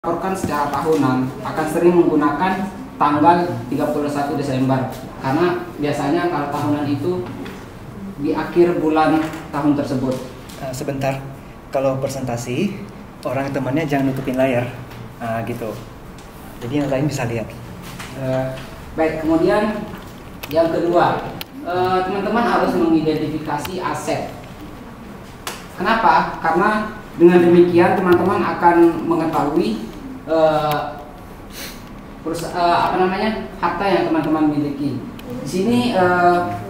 Laporkan secara tahunan akan sering menggunakan tanggal 31 Desember karena biasanya kalau tahunan itu di akhir bulan tahun tersebut. Sebentar, kalau presentasi orang temannya jangan nutupin layar, gitu. Jadi yang lain bisa lihat. Baik, kemudian yang kedua, teman-teman harus mengidentifikasi aset. Kenapa? Karena dengan demikian teman-teman akan mengetahui harta yang teman-teman miliki. Di sini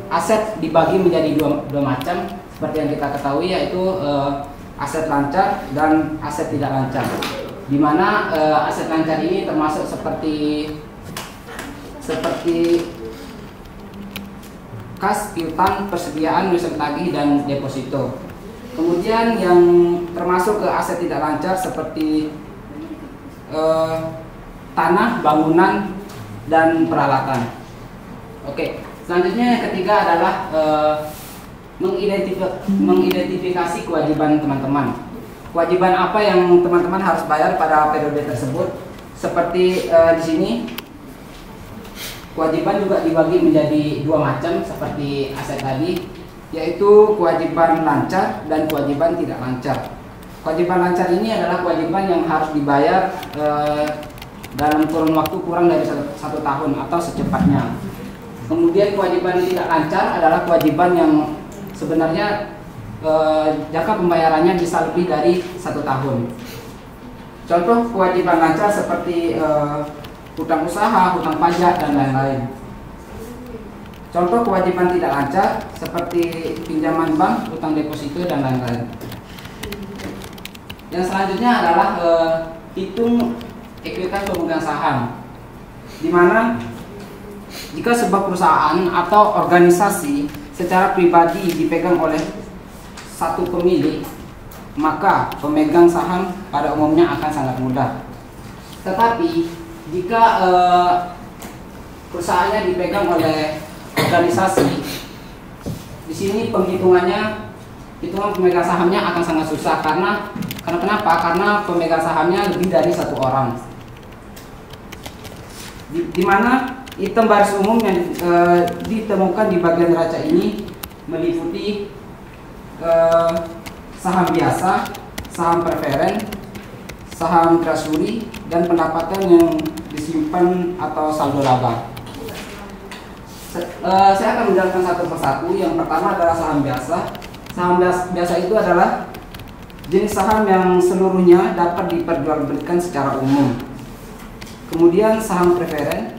aset dibagi menjadi dua macam seperti yang kita ketahui, yaitu aset lancar dan aset tidak lancar. Di mana aset lancar ini termasuk seperti kas, piutang, persediaan, warisan tagih, dan deposito. Kemudian yang termasuk ke aset tidak lancar seperti tanah, bangunan, dan peralatan. Oke, selanjutnya yang ketiga adalah mengidentifikasi kewajiban teman-teman. Kewajiban apa yang teman-teman harus bayar pada periode tersebut? Seperti di sini, kewajiban juga dibagi menjadi dua macam seperti aset tadi, yaitu kewajiban lancar dan kewajiban tidak lancar. Kewajiban lancar ini adalah kewajiban yang harus dibayar dalam kurun waktu kurang dari satu tahun atau secepatnya. Kemudian kewajiban tidak lancar adalah kewajiban yang sebenarnya jangka pembayarannya bisa lebih dari 1 tahun. Contoh kewajiban lancar seperti hutang usaha, hutang pajak, dan lain-lain. Contoh kewajiban tidak lancar seperti pinjaman bank, hutang deposito, dan lain-lain. Yang selanjutnya adalah hitung ekuitas pemegang saham, di mana jika sebuah perusahaan atau organisasi secara pribadi dipegang oleh satu pemilik, maka pemegang saham pada umumnya akan sangat mudah. Tetapi jika perusahaannya dipegang oleh organisasi, di sini hitungan pemegang sahamnya akan sangat susah karena kenapa? Karena pemegang sahamnya lebih dari satu orang. Di mana item baris umum yang ditemukan di bagian neraca ini meliputi saham biasa, saham preferen, saham treasury, dan pendapatan yang disimpan atau saldo laba. Saya akan menjelaskan satu persatu. Yang pertama adalah saham biasa. Saham biasa itu adalah jenis saham yang seluruhnya dapat diperjualbelikan secara umum. Kemudian saham preferen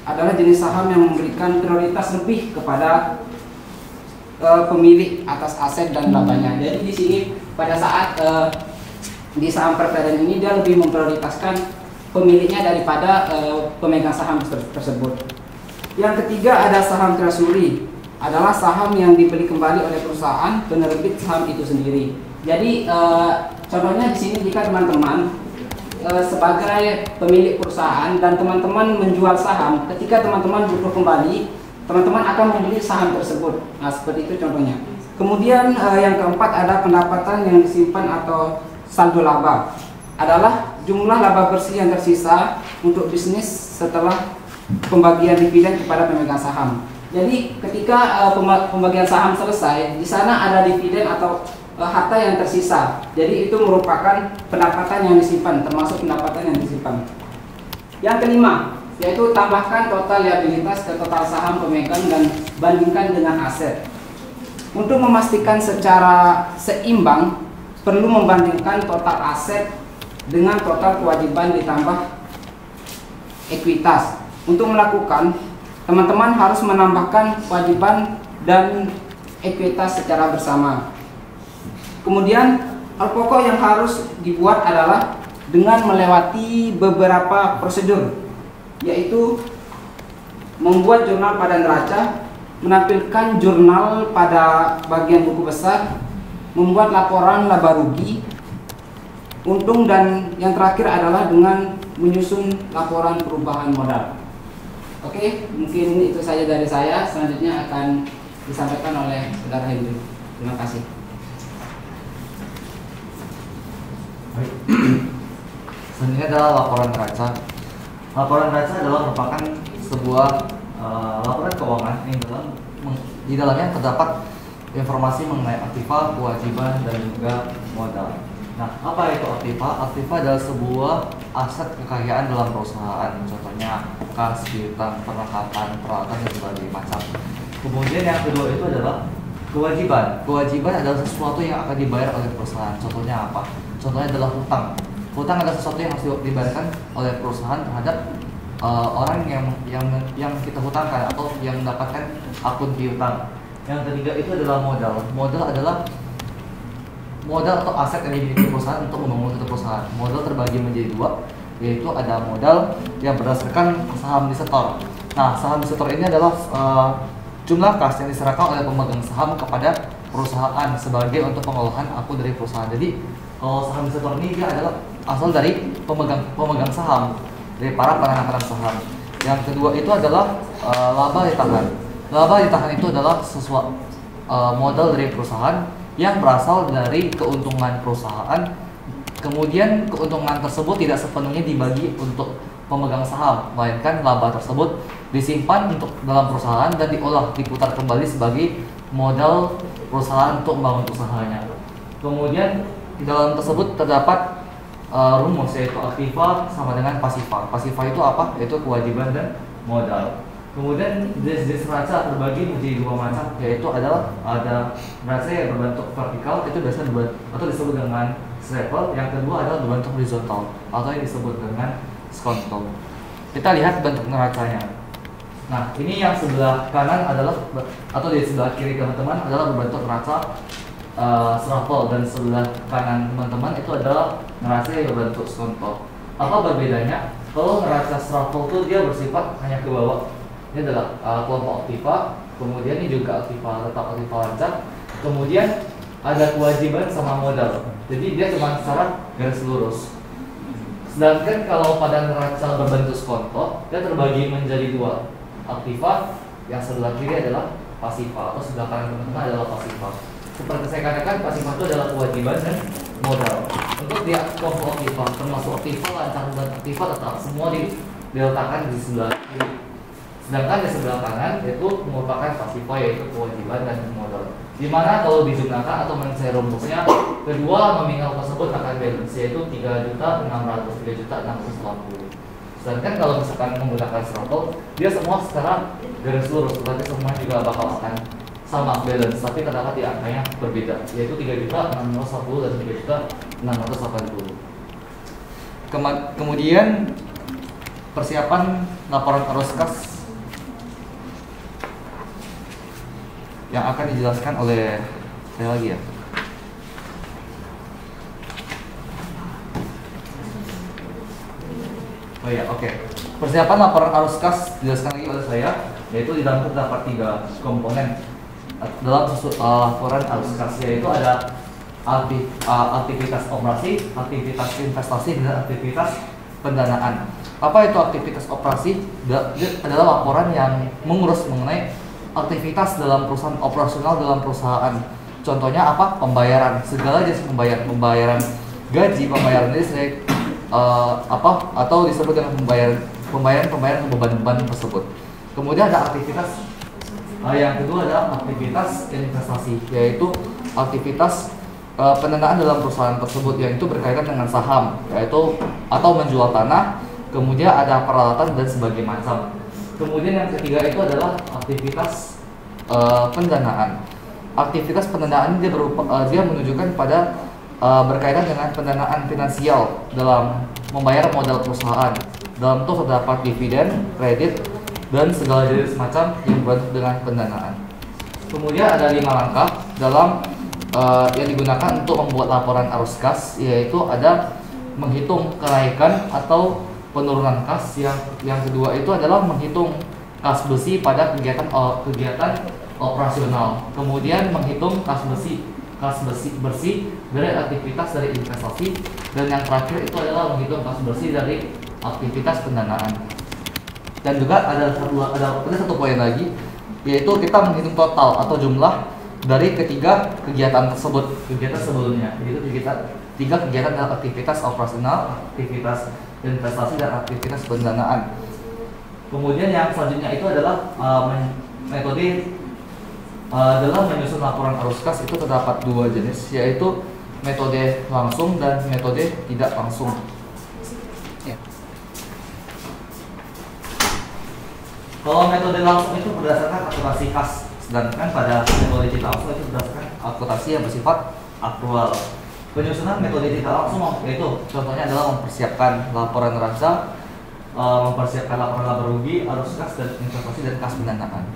adalah jenis saham yang memberikan prioritas lebih kepada pemilik atas aset dan labanya. Jadi di sini pada saat di saham preferen ini dia lebih memprioritaskan pemiliknya daripada pemegang saham tersebut. Yang ketiga ada saham treasury, adalah saham yang dibeli kembali oleh perusahaan penerbit saham itu sendiri. Jadi contohnya di sini jika teman-teman sebagai pemilik perusahaan dan teman-teman menjual saham, ketika teman-teman butuh kembali, teman-teman akan membeli saham tersebut. Nah, seperti itu contohnya. Kemudian yang keempat ada pendapatan yang disimpan atau saldo laba, adalah jumlah laba bersih yang tersisa untuk bisnis setelah pembagian dividen kepada pemegang saham. Jadi ketika pembagian saham selesai, di sana ada dividen atau harta yang tersisa. Jadi itu merupakan pendapatan yang disimpan, termasuk pendapatan yang disimpan. Yang kelima, yaitu tambahkan total liabilitas ke total saham pemegang dan bandingkan dengan aset. Untuk memastikan secara seimbang, perlu membandingkan total aset dengan total kewajiban ditambah ekuitas. Untuk melakukan, teman-teman harus menambahkan kewajiban dan ekuitas secara bersama. Kemudian hal pokok yang harus dibuat adalah dengan melewati beberapa prosedur, yaitu membuat jurnal pada neraca, menampilkan jurnal pada bagian buku besar, membuat laporan laba rugi, untung, dan yang terakhir adalah dengan menyusun laporan perubahan modal. Oke, mungkin itu saja dari saya. Selanjutnya akan disampaikan oleh Saudara Hendri. Terima kasih. Dan ini adalah laporan neraca. Laporan neraca adalah merupakan sebuah laporan keuangan yang di dalamnya terdapat informasi mengenai aktiva, kewajiban, dan juga modal. Nah, apa itu aktiva? Aktiva adalah sebuah aset kekayaan dalam perusahaan. Contohnya kas, piutang, perlengkapan, peralatan, dan sebagainya macam. Kemudian yang kedua itu adalah kewajiban. Kewajiban adalah sesuatu yang akan dibayar oleh perusahaan. Contohnya apa? Contohnya adalah hutang. Hutang adalah sesuatu yang harus dibayarkan oleh perusahaan terhadap orang yang kita hutangkan atau yang mendapatkan akun piutang. Yang ketiga itu adalah modal. Modal adalah modal atau aset yang dimiliki perusahaan untuk membangun suatu perusahaan. Modal terbagi menjadi dua, yaitu ada modal yang berdasarkan saham disetor. Nah, saham disetor ini adalah jumlah kas yang diserahkan oleh pemegang saham kepada perusahaan sebagai untuk pengolahan akun dari perusahaan. Jadi kalau saham disetor ini dia adalah asal dari pemegang saham, dari para penanam saham. Yang kedua itu adalah laba ditahan. Laba ditahan itu adalah sesuatu modal dari perusahaan yang berasal dari keuntungan perusahaan. Kemudian keuntungan tersebut tidak sepenuhnya dibagi untuk pemegang saham, melainkan laba tersebut disimpan untuk dalam perusahaan dan diputar kembali sebagai modal perusahaan untuk membangun usahanya. Kemudian di dalam tersebut terdapat rumus, yaitu aktiva sama dengan pasiva. Pasiva itu apa? Yaitu kewajiban dan modal. Kemudian jenis neraca terbagi menjadi dua macam, yaitu ada neraca yang berbentuk vertikal, itu biasanya atau disebut dengan staple. Yang kedua adalah berbentuk horizontal atau yang disebut dengan skonto. Kita lihat bentuk neracanya. Nah, ini yang sebelah kanan adalah, atau di sebelah kiri teman-teman adalah berbentuk neraca shuffle, dan sebelah kanan teman-teman itu adalah neraca yang berbentuk skonto. Apa berbedanya? Kalau neraca shuffle itu dia bersifat hanya ke bawah. Ini adalah kelompok aktiva, kemudian ini juga aktiva tetap, aktiva lancar, kemudian ada kewajiban sama modal. Jadi dia cuma secara garis lurus. Sedangkan kalau pada neraca berbentuk skonto, dia terbagi menjadi dua. Aktiva yang sebelah kiri adalah pasiva, atau sebelah kanan teman-teman adalah pasiva. Seperti saya katakan, pasiva itu adalah kewajiban dan modal. Untuk dia kelompok aktiva, termasuk aktiva lancar dan aktiva tetap, semua diletakkan di sebelah kiri. Sedangkan di sebelah kanan itu merupakan pasiva, yaitu kewajiban dan modal. Dimana kalau dijumlahkan atau mencari rumusnya, kedua nominal tersebut akan balance, yaitu 3.600, 3.680. Sedangkan kalau misalkan menggunakan shuffle, dia semua secara garis lurus, berarti semua juga bakal akan sama balance, tapi terdapat di angkanya berbeda, yaitu 3.680 dan 3.680. Kemudian persiapan laporan arus kas yang akan dijelaskan oleh saya lagi ya. Oh ya, oke. Persiapan laporan arus kas dijelaskan lagi oleh saya, yaitu di dalam terdapat 3 komponen dalam laporan arus kas, yaitu ada aktivitas operasi, aktivitas investasi, dan aktivitas pendanaan. Apa itu aktivitas operasi? Adalah laporan yang mengurus mengenai aktivitas dalam perusahaan, operasional dalam perusahaan. Contohnya apa? Pembayaran, segala jenis pembayaran gaji, pembayaran listrik, atau disebut dengan pembayaran beban-beban tersebut. Kemudian ada aktivitas yang kedua adalah aktivitas investasi, yaitu aktivitas pendanaan dalam perusahaan tersebut, yaitu berkaitan dengan saham, yaitu atau menjual tanah, kemudian ada peralatan dan sebagainya macam. Kemudian yang ketiga itu adalah aktivitas pendanaan. Aktivitas pendanaan dia menunjukkan pada berkaitan dengan pendanaan finansial dalam membayar modal perusahaan. Dalam itu terdapat dividen, kredit, dan segala jenis macam yang berbentuk dengan pendanaan. Kemudian ada 5 langkah dalam yang digunakan untuk membuat laporan arus kas, yaitu ada menghitung kenaikan atau penurunan kas. Yang kedua itu adalah menghitung kas besi pada kegiatan operasional. Kemudian menghitung kas bersih dari aktivitas dari investasi, dan yang terakhir itu adalah menghitung kas bersih dari aktivitas pendanaan. Dan juga ada satu poin lagi, yaitu kita menghitung total atau jumlah dari ketiga kegiatan tersebut, kegiatan sebelumnya, yaitu Tiga kegiatan adalah aktivitas operasional, aktivitas investasi, dan aktivitas pendanaan. Kemudian yang selanjutnya itu adalah metode dalam menyusun laporan arus kas itu terdapat dua jenis, yaitu metode langsung dan metode tidak langsung. Ya. Kalau metode langsung itu berdasarkan akuntansi kas, sedangkan pada metode tidak langsung itu berdasarkan akuntansi yang bersifat akrual. Penyusunan metode tidak langsung yaitu contohnya adalah mempersiapkan laporan neraca, mempersiapkan laporan laba rugi, arus kas dan investasi, dan kas pendanaan.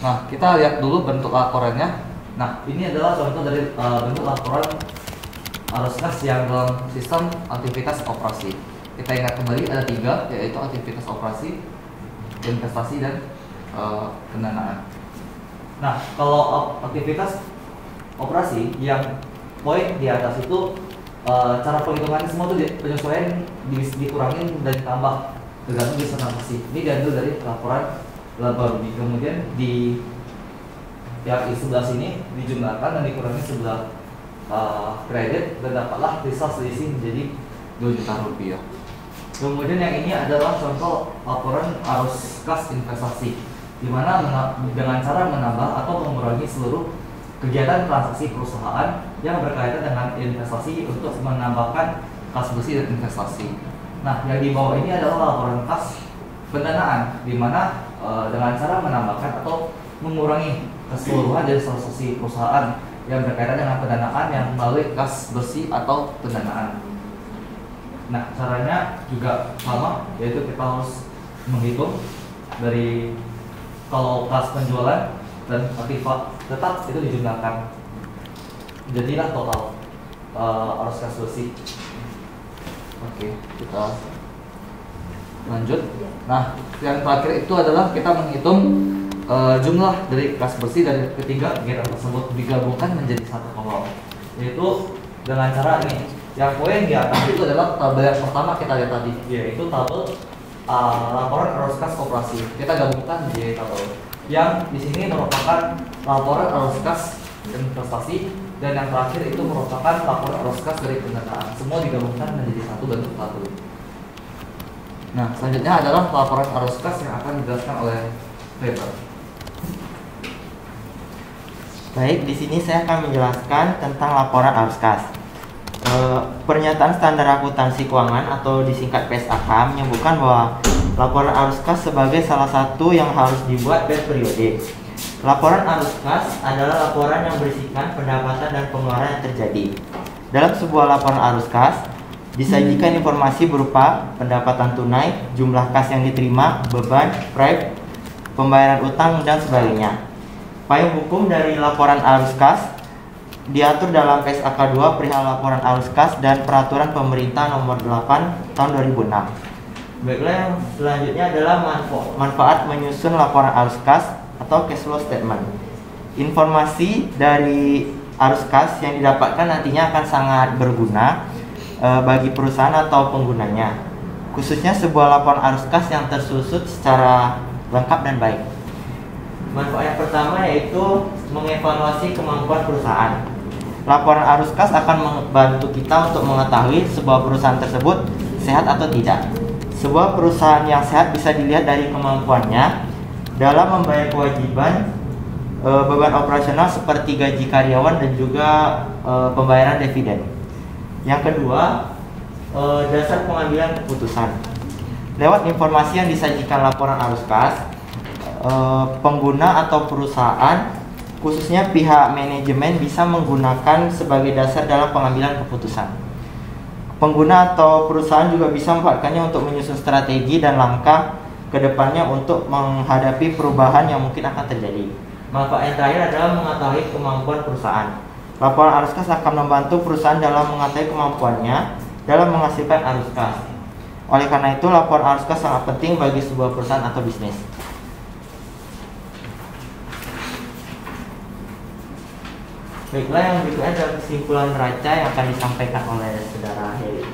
Nah, kita lihat dulu bentuk laporannya. Nah, ini adalah contoh dari bentuk laporan arus kas yang dalam sistem aktivitas operasi. Kita ingat kembali ada tiga, yaitu aktivitas operasi, investasi, dan pendanaan. Nah, kalau aktivitas operasi yang poin di atas itu cara penghitungannya semua tuh penyesuaian dikurangin dan ditambah tergantung disernasi. Ini diambil dari laporan laba rugi. Kemudian di yang di sebelah sini dijumlahkan dan dikurangi sebelah kredit dan dapatlah sisa selisih menjadi 2 juta rupiah. Kemudian yang ini adalah contoh laporan arus kas investasi, di mana dengan cara menambah atau mengurangi seluruh kegiatan transaksi perusahaan yang berkaitan dengan investasi untuk menambahkan kas bersih dan investasi. Nah, yang di bawah ini adalah laporan kas pendanaan, di mana dengan cara menambahkan atau mengurangi keseluruhan dari transaksi perusahaan yang berkaitan dengan pendanaan yang melalui kas bersih atau pendanaan. Nah, caranya juga sama, yaitu kita harus menghitung dari kalau kas penjualan dan aktiva tetap itu dijumlahkan, jadilah total arus kas bersih. Oke, kita lanjut. Nah, yang terakhir itu adalah kita menghitung jumlah dari kas bersih dari ketiga kegiatan tersebut digabungkan menjadi satu kolom, yaitu dengan cara ini. Yang poin di atas itu adalah tabel yang pertama kita lihat tadi, yaitu tabel laporan arus kas operasi. Kita gabungkan menjadi tabel yang di sini merupakan laporan arus kas investasi, dan yang terakhir itu merupakan laporan arus kas dari pendanaan. Semua digabungkan menjadi satu bentuk tabel. Nah, selanjutnya adalah laporan arus kas yang akan dijelaskan oleh Weber. Baik, di sini saya akan menjelaskan tentang laporan arus kas. Pernyataan standar akuntansi keuangan atau disingkat PSAK menyebutkan bahwa laporan arus kas sebagai salah satu yang harus dibuat per periode. Laporan arus kas adalah laporan yang berisikan pendapatan dan pengeluaran yang terjadi. Dalam sebuah laporan arus kas disajikan informasi berupa pendapatan tunai, jumlah kas yang diterima, beban, proyek, pembayaran utang, dan sebagainya. Payung hukum dari laporan arus kas diatur dalam PSAK 2 perihal laporan arus kas dan peraturan pemerintah nomor 8 tahun 2006. Baiklah, yang selanjutnya adalah manfaat menyusun laporan arus kas atau cash flow statement. Informasi dari arus kas yang didapatkan nantinya akan sangat berguna bagi perusahaan atau penggunanya, khususnya sebuah laporan arus kas yang tersusun secara lengkap dan baik. Manfaat yang pertama yaitu mengevaluasi kemampuan perusahaan. Laporan arus kas akan membantu kita untuk mengetahui sebuah perusahaan tersebut sehat atau tidak. Sebuah perusahaan yang sehat bisa dilihat dari kemampuannya dalam membayar kewajiban, beban operasional seperti gaji karyawan, dan juga pembayaran dividen. Yang kedua, dasar pengambilan keputusan. Lewat informasi yang disajikan laporan arus kas, pengguna atau perusahaan, khususnya pihak manajemen, bisa menggunakan sebagai dasar dalam pengambilan keputusan. Pengguna atau perusahaan juga bisa memanfaatkannya untuk menyusun strategi dan langkah ke depannya untuk menghadapi perubahan yang mungkin akan terjadi. Manfaat yang terakhir adalah mengetahui kemampuan perusahaan. Laporan arus kas akan membantu perusahaan dalam mengetahui kemampuannya dalam menghasilkan arus kas. Oleh karena itu, laporan arus kas sangat penting bagi sebuah perusahaan atau bisnis. Baiklah, yang berikutnya adalah kesimpulan neraca yang akan disampaikan oleh saudara Heri.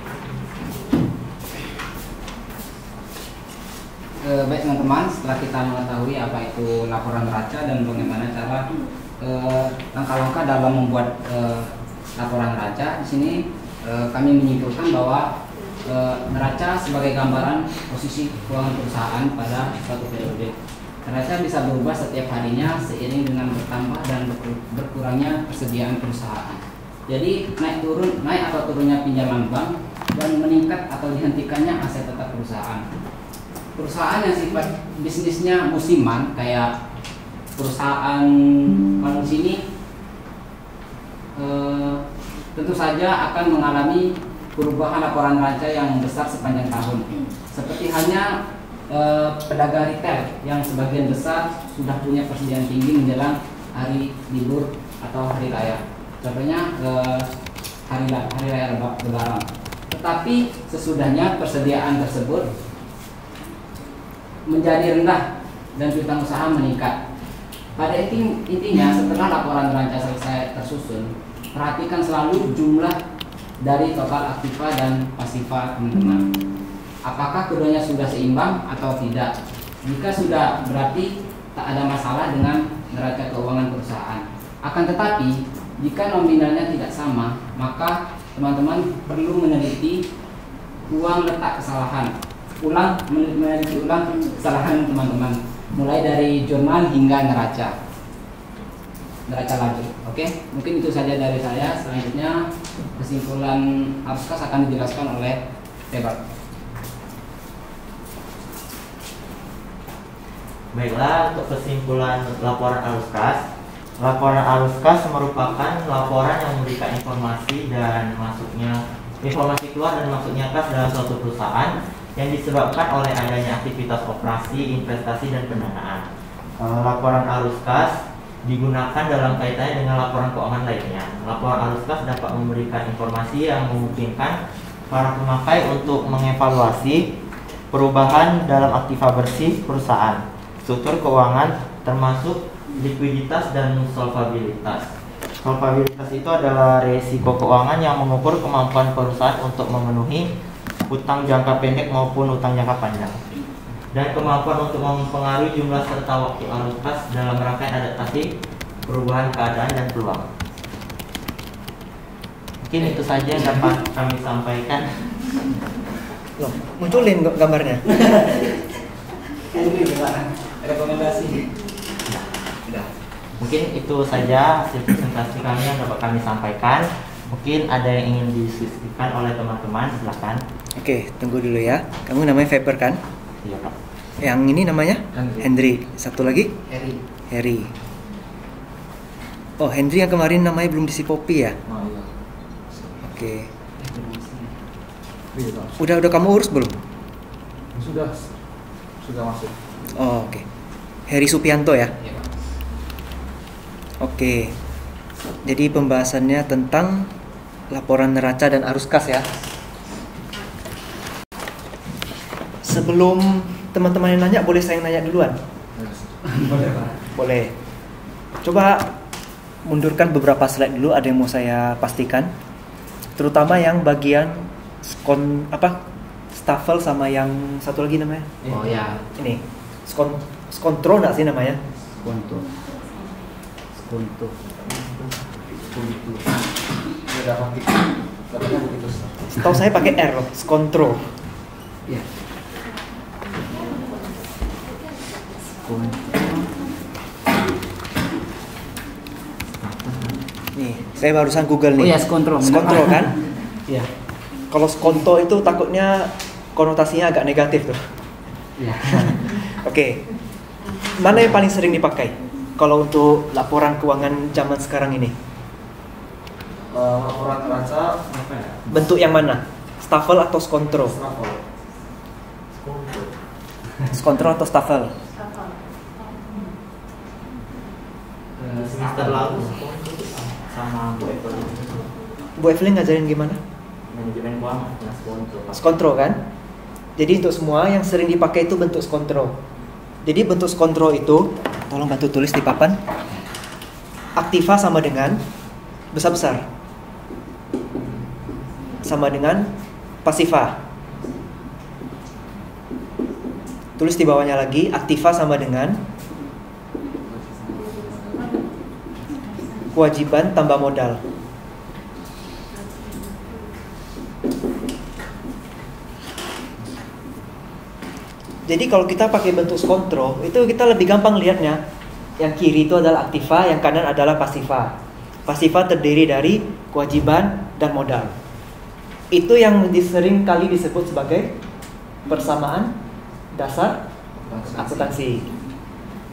Baik teman-teman, setelah kita mengetahui apa itu laporan neraca dan bagaimana cara langkah-langkah dalam membuat laporan neraca, di sini kami menyimpulkan bahwa neraca sebagai gambaran posisi keuangan perusahaan pada suatu periode. Neraca bisa berubah setiap harinya seiring dengan bertambah dan berkurangnya persediaan perusahaan. Jadi naik atau turunnya pinjaman bank dan meningkat atau dihentikannya aset tetap perusahaan. Perusahaan yang sifat bisnisnya musiman kayak perusahaan kalau di sini tentu saja akan mengalami perubahan laporan neraca yang besar sepanjang tahun. Seperti halnya pedagang retail yang sebagian besar sudah punya persediaan tinggi menjelang hari libur atau hari raya. Contohnya hari raya Lebaran. Tetapi sesudahnya persediaan tersebut menjadi rendah dan piutang usaha meningkat. Pada intinya setelah laporan neraca selesai tersusun, perhatikan selalu jumlah dari total aktiva dan pasiva teman-teman. Apakah keduanya sudah seimbang atau tidak? Jika sudah, berarti tak ada masalah dengan neraca keuangan perusahaan. Akan tetapi, jika nominalnya tidak sama, maka teman-teman perlu meneliti meneliti ulang kesalahan teman-teman, mulai dari jurnal hingga neraca lanjut. Oke, mungkin itu saja dari saya. Selanjutnya kesimpulan arus kas akan dijelaskan oleh Tebak. Baiklah, untuk kesimpulan laporan arus kas. Laporan arus kas merupakan laporan yang memberikan informasi keluar dan masuknya kas dalam suatu perusahaan yang disebabkan oleh adanya aktivitas operasi, investasi, dan pendanaan. Laporan arus kas digunakan dalam kaitannya dengan laporan keuangan lainnya. Laporan arus kas dapat memberikan informasi yang memungkinkan para pemakai untuk mengevaluasi perubahan dalam aktiva bersih perusahaan, struktur keuangan, termasuk likuiditas dan solvabilitas. Solvabilitas itu adalah risiko keuangan yang mengukur kemampuan perusahaan untuk memenuhi utang jangka pendek maupun utang jangka panjang, dan kemampuan untuk mempengaruhi jumlah serta waktu arus kas dalam rangkaian adaptasi perubahan keadaan dan peluang. Mungkin itu saja yang dapat kami sampaikan. Loh, munculin gambarnya. Ini rekomendasi. Mungkin itu saja hasil presentasi kami yang dapat kami sampaikan. Mungkin ada yang ingin didiskusikan oleh teman-teman, silakan. Oke, tunggu dulu ya. Kamu namanya Faber kan? Iya, Pak. Yang ini namanya? Hendry. Satu lagi? Harry. Oh, Hendry yang kemarin namanya belum diisi kopi ya? Oh iya. Oke. Iya, Pak. Udah kamu urus belum? Sudah masuk. Oh, oke. Heri Supianto ya? Ya, Pak. Oke. Jadi pembahasannya tentang laporan neraca dan arus kas ya. Sebelum teman-teman yang nanya, boleh saya nanya duluan? Boleh, Pak. Boleh. Coba mundurkan beberapa slide dulu, ada yang mau saya pastikan. Terutama yang bagian staffel sama yang satu lagi namanya. Oh ya, Ini. Skontro enggak sih namanya? Skonto. Ada pakai katanya begitu. Setahu saya pakai R loh, skontro. Ya. Nih, saya barusan Google nih. Oh ya, skontro. Skontro kan? Iya. Kalau skonto itu takutnya konotasinya agak negatif tuh. Iya. Oke. Mana yang paling sering dipakai kalau untuk laporan keuangan zaman sekarang ini? Laporan neraca apa ya? Bentuk yang mana? Staffel atau skontro? Skontro atau staffel? Semester lalu sama Bu Evelyn. Bu Evelyn ngajarin gimana? Manajemen keuangan dan sponsor. Skontro kan? Jadi untuk semua yang sering dipakai itu bentuk skontro. Jadi bentuk skontro itu, tolong bantu tulis di papan. Aktiva sama dengan besar-besar, sama dengan pasiva. Tulis di bawahnya lagi, aktiva sama dengan kewajiban tambah modal. Jadi kalau kita pakai bentuk kontrol, itu kita lebih gampang lihatnya. Yang kiri itu adalah aktiva, yang kanan adalah pasiva. Pasiva terdiri dari kewajiban dan modal. Itu yang sering kali disebut sebagai persamaan dasar akuntansi.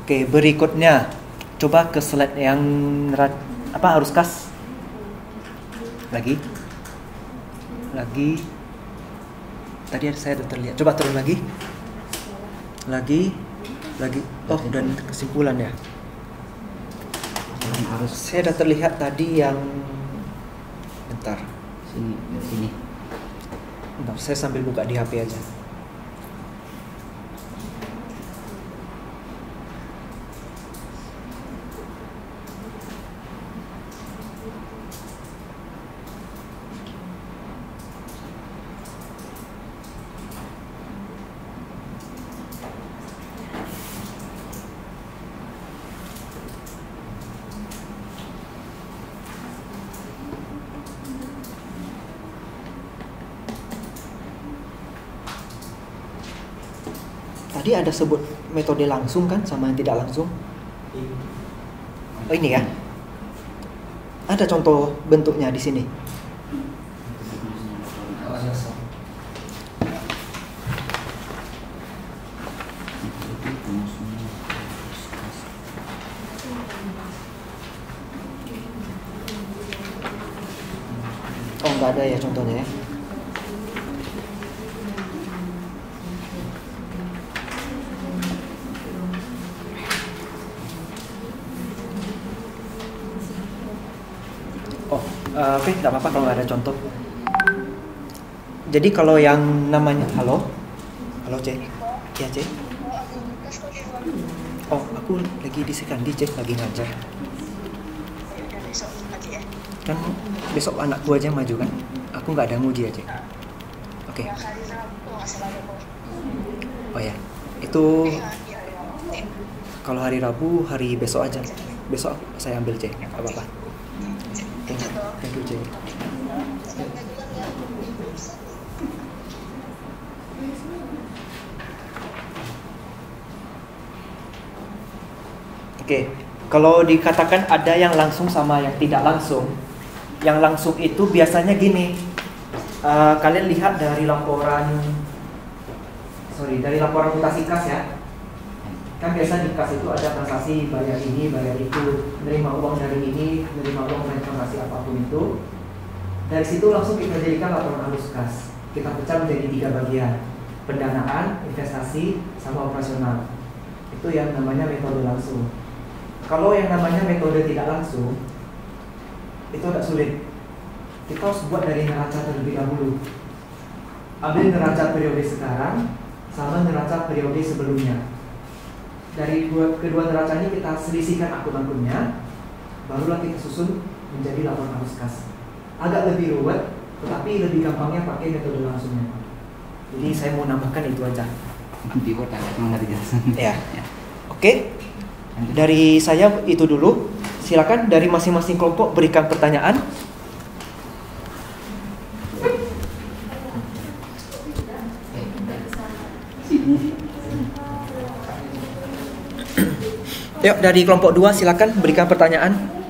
Oke, berikutnya coba ke slide yang arus kas. Lagi. Tadi saya sudah terlihat. Coba turun lagi. Lagi. Oh, dan kesimpulan ya. Saya sudah terlihat tadi yang bentar. Sini. Bentar, saya sambil buka di HP aja. Tadi ada sebut metode langsung kan sama yang tidak langsung. Oh, ini ya. Ada contoh bentuknya di sini. Oh, nggak ada ya contohnya ya. Oke, nggak apa-apa kalau nggak ada contoh. Jadi kalau yang namanya halo C, ya C. Oh, aku lagi di Sekandi C, lagi ngajar. Kan besok anakku aja yang maju kan, aku nggak ada nguji aja. Oke. Oh ya, itu kalau hari Rabu, hari besok aja. Besok saya ambil C, nggak apa-apa. Thank you, Jay. Oke, kalau dikatakan ada yang langsung sama yang tidak langsung, yang langsung itu biasanya gini. Kalian lihat dari laporan mutasi kas ya. Kan biasa di kas itu ada transaksi bayar ini, bayar itu, menerima uang dari ini, menerima uang dari transaksi apapun itu. Dari situ langsung kita jadikan laporan arus kas. Kita pecah menjadi 3 bagian: pendanaan, investasi, sama operasional. Itu yang namanya metode langsung. Kalau yang namanya metode tidak langsung, itu agak sulit. Kita harus buat dari neraca terlebih dahulu. Ambil neraca periode sekarang sama neraca periode sebelumnya. Dari kedua neraca ini kita selisihkan akun-akunnya, barulah kita susun menjadi laporan arus kas. Agak lebih ruwet, tetapi lebih gampangnya pakai metode langsungnya. Jadi saya mau nambahkan itu aja. Ya. Oke. Dari saya itu dulu. Silakan dari masing-masing kelompok berikan pertanyaan. Yuk, dari kelompok 2 silakan berikan pertanyaan.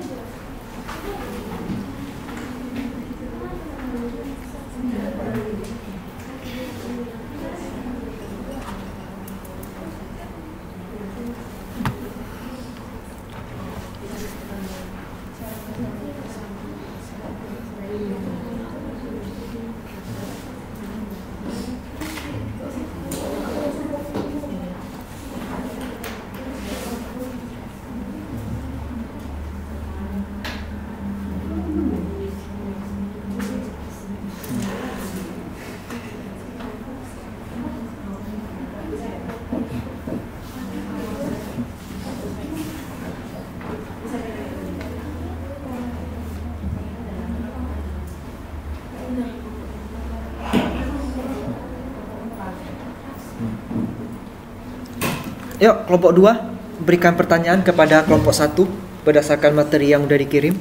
Yuk, kelompok 2 berikan pertanyaan kepada kelompok 1 berdasarkan materi yang udah dikirim.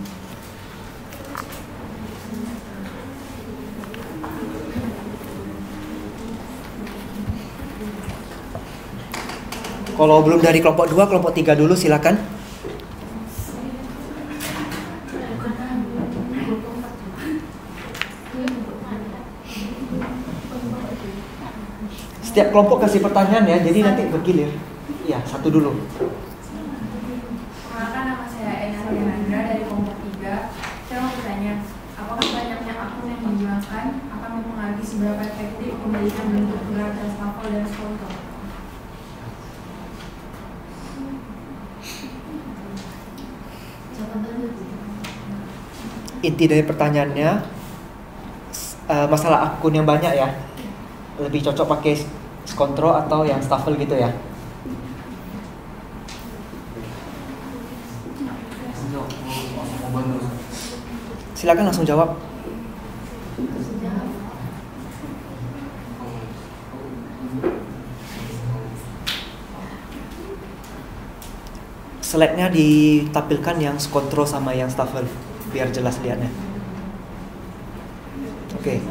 Kalau belum dari kelompok 2, kelompok 3 dulu silakan. Setiap kelompok kasih pertanyaan ya, jadi nanti bergilir. Iya, satu dulu. Perkenalkan, nama saya Ena Rianandra dari kelompok 3. Saya mau bertanya, apakah banyaknya akun yang digunakan akan mempengaruhi seberapa efektif pemilihan bentuk gelar dan stafel dan skonto? Inti dari pertanyaannya masalah akun yang banyak ya. Lebih cocok pakai skontro atau yang stafel gitu ya. Silakan langsung jawab. Slide-nya ditampilkan yang skontro sama yang stafel biar jelas lihatnya. Oke.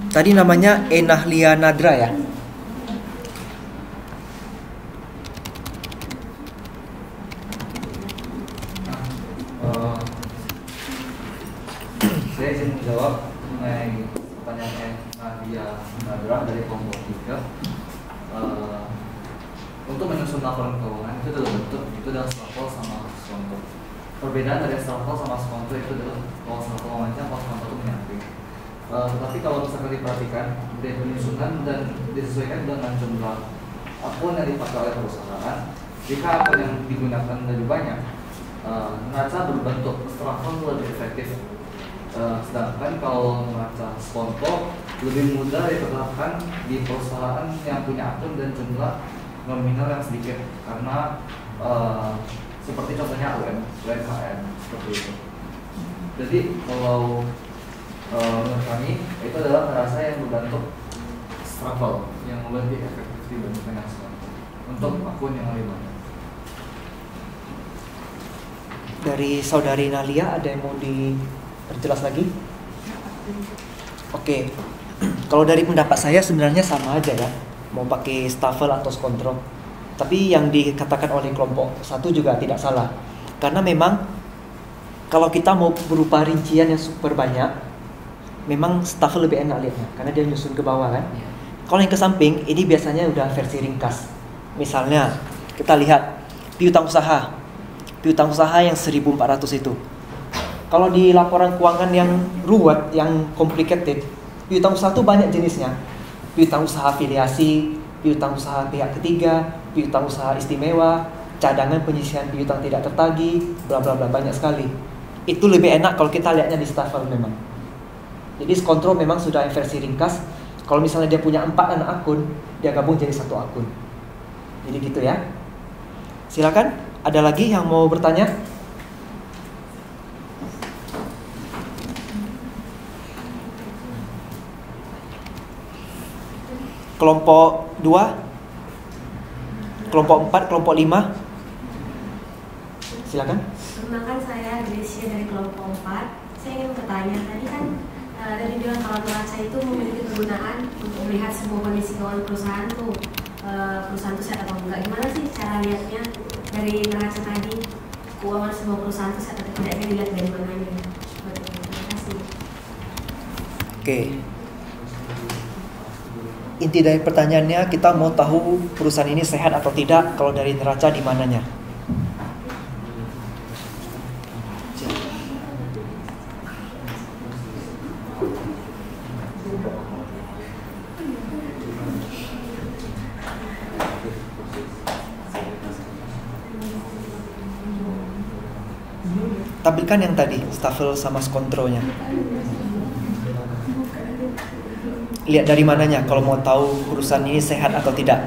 Tadi namanya Enahlia Nadra ya. Saya izin menjawab mengenai pertanyaan Nadia Nadra dari kelompok 3. Untuk menyusun laporan keuangan itu adalah bentuk, itu adalah stafel sama skonto. Perbedaan dari stafel sama skonto itu adalah kalau stafel memanjang, kalau skonto itu menyamping. Tapi kalau misalkan diperhatikan dari penyusunan dan disesuaikan dengan jumlah akun yang dipakai oleh perusahaan, jika akun yang digunakan lebih banyak, neraca berbentuk stafel lebih efektif. Sedangkan kalau neraca skonto lebih mudah diterapkan di perusahaan yang punya akun dan jumlah nominal yang sedikit, karena seperti contohnya UMKM seperti itu. Jadi kalau menurut kami itu adalah neraca yang berbentuk stafel yang lebih efektif dibandingkan yang skonto untuk akun yang lebih banyak. Dari saudari Nalia ada yang mau diperjelas lagi? Oke. Kalau dari pendapat saya sebenarnya sama aja ya, mau pakai stafel atau skontro. Tapi yang dikatakan oleh kelompok 1 juga tidak salah. Karena memang kalau kita mau berupa rincian yang super banyak, memang stafel lebih enak lihatnya karena dia nyusun ke bawah kan. Kalau yang ke samping ini biasanya udah versi ringkas. Misalnya kita lihat piutang usaha. Piutang usaha yang 1.400 itu. Kalau di laporan keuangan yang ruwet, yang complicated, piutang usaha itu banyak jenisnya. Piutang usaha afiliasi, piutang usaha pihak ketiga, piutang usaha istimewa, cadangan penyisihan piutang tidak tertagih, bla bla bla, banyak sekali. Itu lebih enak kalau kita lihatnya di stafel memang. Jadi skontro memang sudah versi ringkas. Kalau misalnya dia punya 4 anak akun, dia gabung jadi 1 akun. Jadi gitu ya. Silakan, ada lagi yang mau bertanya? Kelompok 2, kelompok 4, kelompok 5. Silakan. Perkenalkan, saya Gracia dari kelompok 4. Saya ingin bertanya, tadi kan dari bilang kalau neraca itu memiliki kegunaan untuk melihat sebuah kondisi keuangan perusahaan tuh, perusahaan itu sehat atau enggak. Gimana sih cara lihatnya dari neraca tadi, keuangan sebuah perusahaan itu sehat atau tidaknya dilihat dari mananya? Terima kasih. Oke. Inti dari pertanyaannya, kita mau tahu perusahaan ini sehat atau tidak kalau dari neraca di mananya. Tampilkan yang tadi, stafel sama skontronya. Lihat dari mananya kalau mau tahu perusahaan ini sehat atau tidak.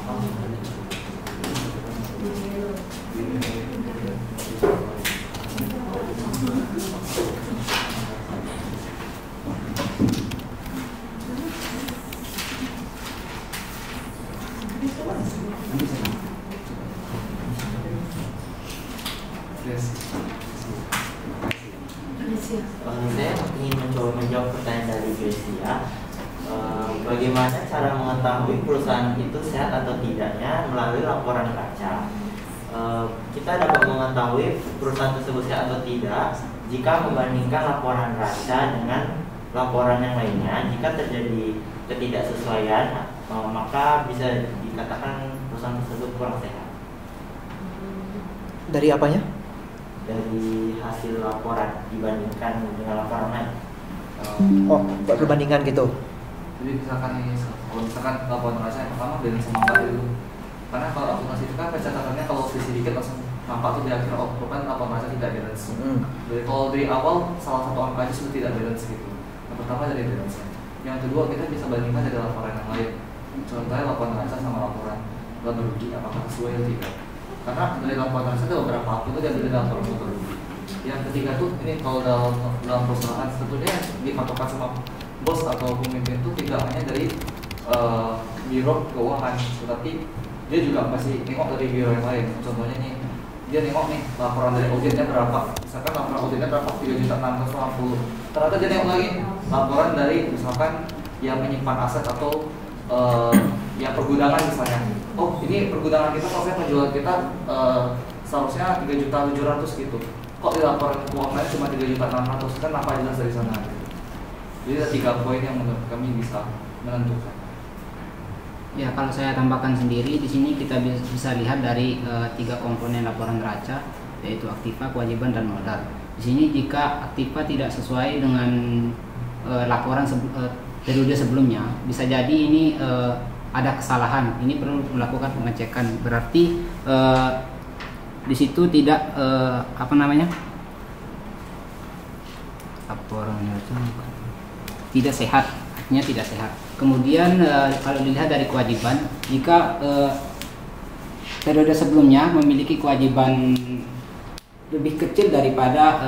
Saya ingin mencoba menjawab pertanyaan dari Gracia. Bagaimana cara mengetahui perusahaan itu sehat atau tidaknya melalui laporan neraca? Kita dapat mengetahui perusahaan tersebut sehat atau tidak jika membandingkan laporan neraca dengan laporan yang lainnya. Jika terjadi ketidaksesuaian, maka bisa dikatakan perusahaan tersebut kurang sehat. Dari apanya? Dari hasil laporan dibandingkan dengan laporan lain. Oh, buat perbandingan gitu. Jadi misalkan ini, kalau misalkan laporan neraca yang pertama beda sama enggak itu. Karena kalau akuntansi itu kan pencatatannya kalau sedikit langsung nampak tuh di akhir kan laporan neraca tidak balance. Jadi kalau dari awal salah satu angka aja sudah tidak balance gitu. Yang pertama dari balance. Yang kedua kita bisa bandingkan dari laporan yang lain. Contohnya laporan neraca sama laporan laba rugi apakah sesuai atau tidak. Karena dari laporan neraca ada beberapa akun itu diambil dari laporan laba rugi. Yang ketiga tuh ini kalau dalam perusahaan tentunya dipatokan sama bos atau pemimpin itu tidak hanya dari biro keuangan, tetapi dia juga pasti nengok dari biro yang lain. Contohnya nih, dia nengok nih laporan dari auditnya berapa. Misalkan laporan auditnya berapa 3.650. Ternyata dia nengok lagi laporan dari misalkan yang menyimpan aset atau yang pergudangan misalnya. Oh ini pergudangan kita seharusnya penjualan kita seharusnya 3.700.000 gitu. Kok di laporan keuangannya cuma 3.600.000 kan apa jelas dari sana gitu. Jadi ada 3 poin yang menurut kami bisa menentukan. Ya, kalau saya tambahkan sendiri di sini kita bisa lihat dari 3 komponen laporan neraca, yaitu aktiva, kewajiban, dan modal. Di sini jika aktiva tidak sesuai dengan laporan periode sebelumnya, bisa jadi ini ada kesalahan. Ini perlu melakukan pengecekan. Berarti di situ tidak laporan neraca tidak sehat, artinya tidak sehat. Kemudian kalau dilihat dari kewajiban, jika periode sebelumnya memiliki kewajiban lebih kecil daripada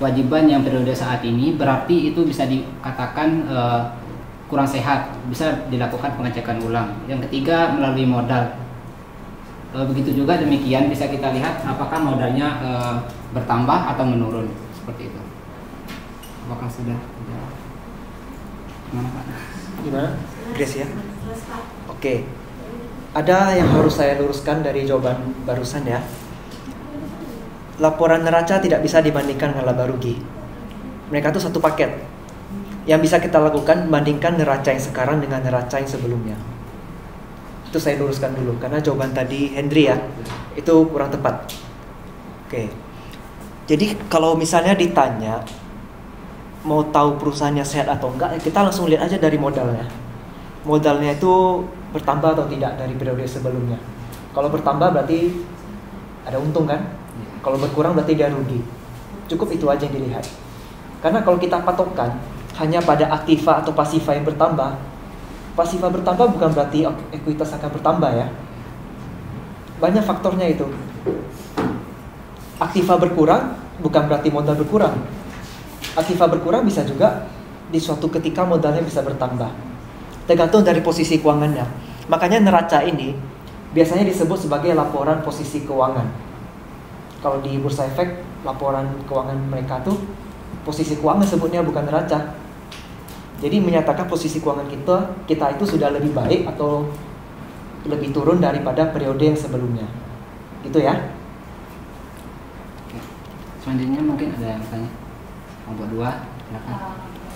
kewajiban yang periode saat ini, berarti itu bisa dikatakan kurang sehat, bisa dilakukan pengecekan ulang. Yang ketiga melalui modal. Begitu juga demikian bisa kita lihat apakah modalnya bertambah atau menurun, seperti itu. Apakah sudah? Gimana Pak? Gimana? Grace ya? Oke. Ada yang harus saya luruskan dari jawaban barusan ya. Laporan neraca tidak bisa dibandingkan dengan laba rugi. Mereka itu satu paket. Yang bisa kita lakukan membandingkan neraca yang sekarang dengan neraca yang sebelumnya. Itu saya luruskan dulu karena jawaban tadi Hendry ya, itu kurang tepat. Oke. Jadi kalau misalnya ditanya mau tahu perusahaannya sehat atau enggak, kita langsung lihat aja dari modalnya. Modalnya itu bertambah atau tidak dari periode sebelumnya. Kalau bertambah berarti ada untung kan? Kalau berkurang berarti dia rugi. Cukup itu aja yang dilihat. Karena kalau kita patokkan hanya pada aktiva atau pasiva yang bertambah, pasiva bertambah bukan berarti ekuitas akan bertambah ya. Banyak faktornya itu. Aktiva berkurang bukan berarti modal berkurang. Aktiva berkurang bisa juga di suatu ketika modalnya bisa bertambah. Tergantung dari posisi keuangannya. Makanya neraca ini biasanya disebut sebagai laporan posisi keuangan. Kalau di Bursa Efek, laporan keuangan mereka tuh posisi keuangan sebutnya, bukan neraca. Jadi menyatakan posisi keuangan kita itu sudah lebih baik atau lebih turun daripada periode yang sebelumnya. Gitu ya. Selanjutnya mungkin ada yang tanya. Kelompok 2, silakan.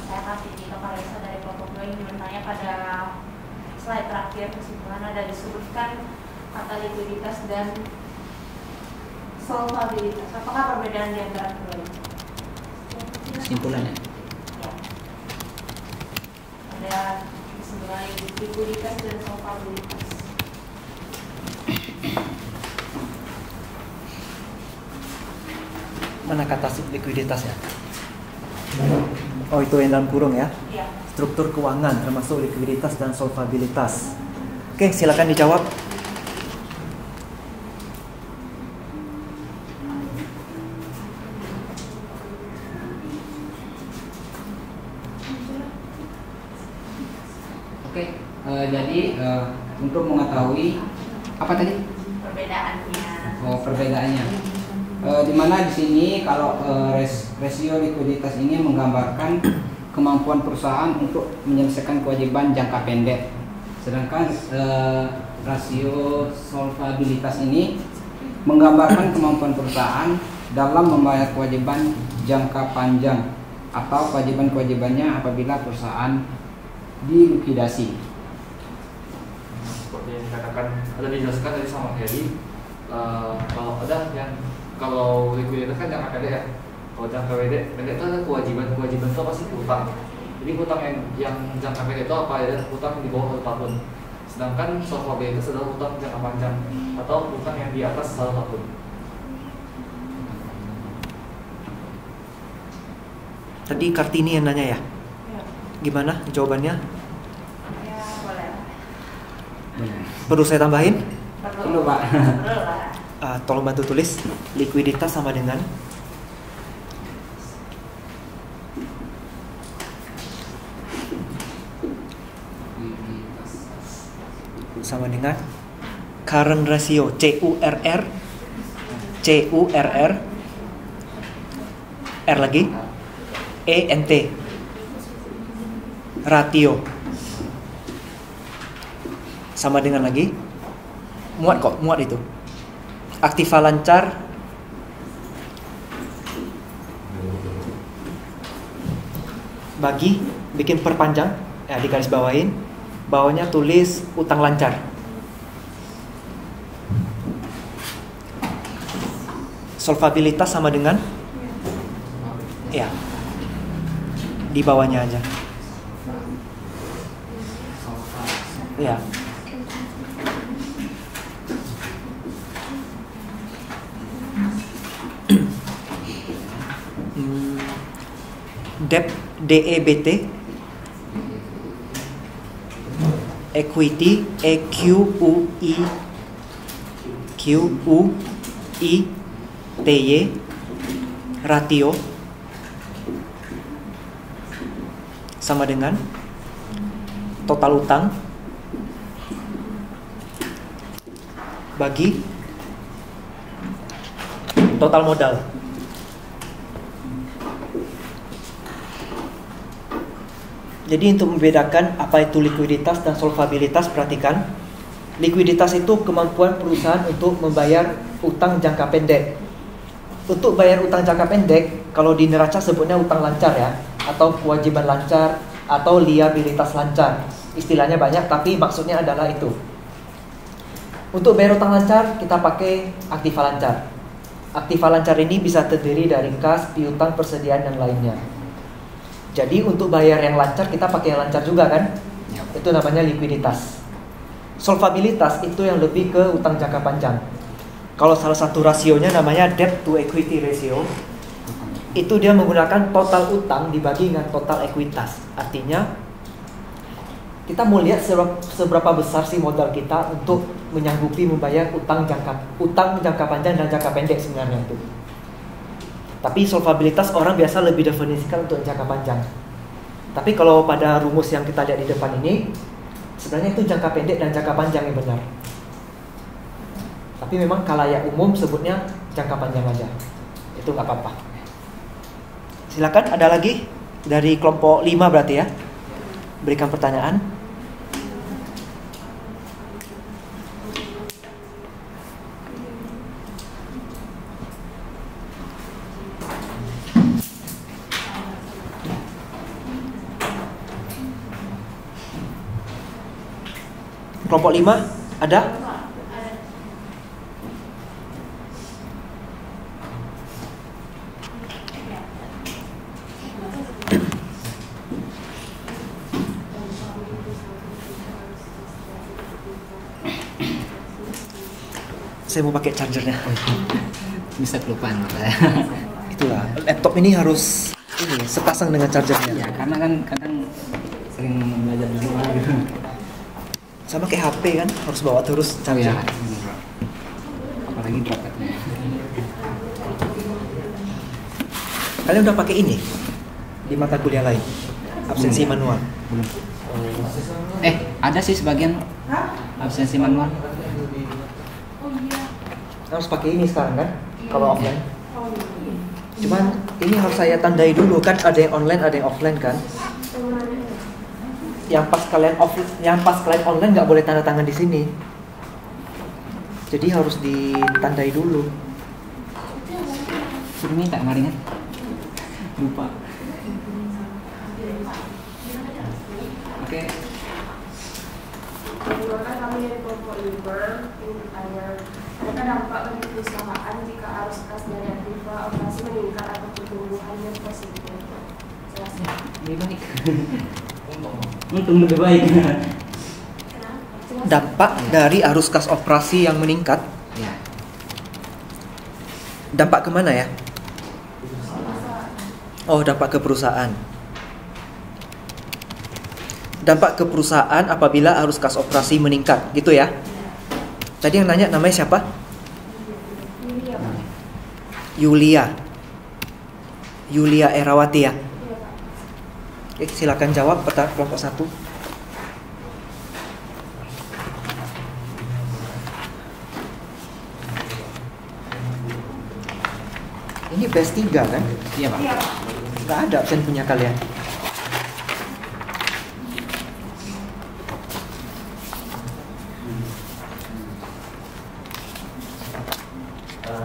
Saya masih di Kaparisa dari kelompok 2 ingin bertanya pada slide terakhir kesimpulan ada disebutkan kata likuiditas dan solvabilitas. Apakah perbedaan di antara keduanya? Kesimpulannya. Ya. Ada disebutkan likuiditas dan solvabilitas. Mana kata likuiditas ya? Oh, itu yang dalam kurung ya. Ya. Struktur keuangan termasuk likuiditas dan solvabilitas. Oke, silakan dijawab. Oke, jadi untuk mengetahui apa tadi? Perbedaannya. Oh, perbedaannya. Di mana di sini kalau rasio likuiditas ini menggambarkan kemampuan perusahaan untuk menyelesaikan kewajiban jangka pendek. Sedangkan rasio solvabilitas ini menggambarkan kemampuan perusahaan dalam membayar kewajiban jangka panjang atau kewajiban-kewajibannya apabila perusahaan dilikuidasi. Seperti yang dikatakan ada dijelaskan tadi sama Heri, kalau likuiditas kan jangka pendek ya. Kalau jangka pendek itu ada kewajiban itu pasti hutang. Jadi hutang yang jangka pendek itu apa ya? Hutang di bawah 1 tahun. Sedangkan solvabilitas adalah hutang jangka panjang atau hutang yang di atas 1 tahun. Tadi Kartini yang nanya ya? Gimana jawabannya? Ya, boleh. Perlu saya tambahin? Perlu, Pak. Perlu lah. Tolong bantu tulis. Likuiditas sama dengan current ratio, CURR, R lagi, ENT, ratio, sama dengan lagi, muat itu, aktiva lancar, bagi, bikin perpanjang, ya di garis bawahin, bawahnya tulis utang lancar. Solvabilitas sama dengan ya di bawahnya aja ya. Debt, DEBT, equity, EQUI, ratio sama dengan total utang bagi total modal. Jadi untuk membedakan apa itu likuiditas dan solvabilitas, perhatikan. Likuiditas itu kemampuan perusahaan untuk membayar utang jangka pendek. Untuk bayar utang jangka pendek, kalau di neraca sebutnya utang lancar ya, atau kewajiban lancar, atau liabilitas lancar. Istilahnya banyak, tapi maksudnya adalah itu. Untuk bayar utang lancar, kita pakai aktiva lancar. Aktiva lancar ini bisa terdiri dari kas, piutang, persediaan, dan lainnya. Jadi untuk bayar yang lancar, kita pakai yang lancar juga kan? Itu namanya likuiditas. Solvabilitas itu yang lebih ke utang jangka panjang. Kalau salah satu rasionya namanya debt to equity ratio, itu dia menggunakan total utang dibagi dengan total ekuitas. Artinya kita mau lihat seberapa besar sih modal kita untuk menyanggupi membayar utang jangka panjang dan jangka pendek sebenarnya itu. Tapi solvabilitas orang biasa lebih definisikan untuk jangka panjang. Tapi kalau pada rumus yang kita lihat di depan ini, sebenarnya itu jangka pendek dan jangka panjang yang benar. Tapi memang khalayak umum sebutnya jangka panjang aja. Itu nggak apa-apa. Silakan, ada lagi dari kelompok 5 berarti ya. Berikan pertanyaan. Kelompok 5 ada? Saya mau pakai chargernya. Bisa kelupaan. Itulah, laptop ini harus sepasang dengan chargernya. Ya, karena kan kadang sering belajar di rumah gitu. Sama kayak HP kan, harus bawa terus charger. Ya. Apalagi dropletnya. Kalian udah pakai ini di mata kuliah lain? Absensi manual. Belum. Ada sih sebagian absensi manual. Harus pakai ini sekarang kan? Kalau offline. Cuman ini harus saya tandai dulu kan, ada yang online, ada yang offline kan? Yang pas kalian online nggak boleh tanda tangan di sini. Jadi harus ditandai dulu. Suruh minta kemarin kan? Lupa. Oke. Bagaimana kami dari kelompok 5 ingin bertanya, adakah dampak bagi perusahaan jika arus kas dari aktiva operasi meningkat atau pertumbuhannya positif? Jelaskan. Lebih baik. Untung lebih baik. Dampak dari arus kas operasi yang meningkat. Ya. Dampak kemana ya? Oh, dampak ke perusahaan. Dampak ke perusahaan apabila arus kas operasi meningkat, gitu ya? Tadi yang nanya namanya siapa? Yulia Erawati ya? Oke, silakan jawab kelompok 1. Ini batch 3 kan? Iya, Pak. Nggak ada absen punya kalian.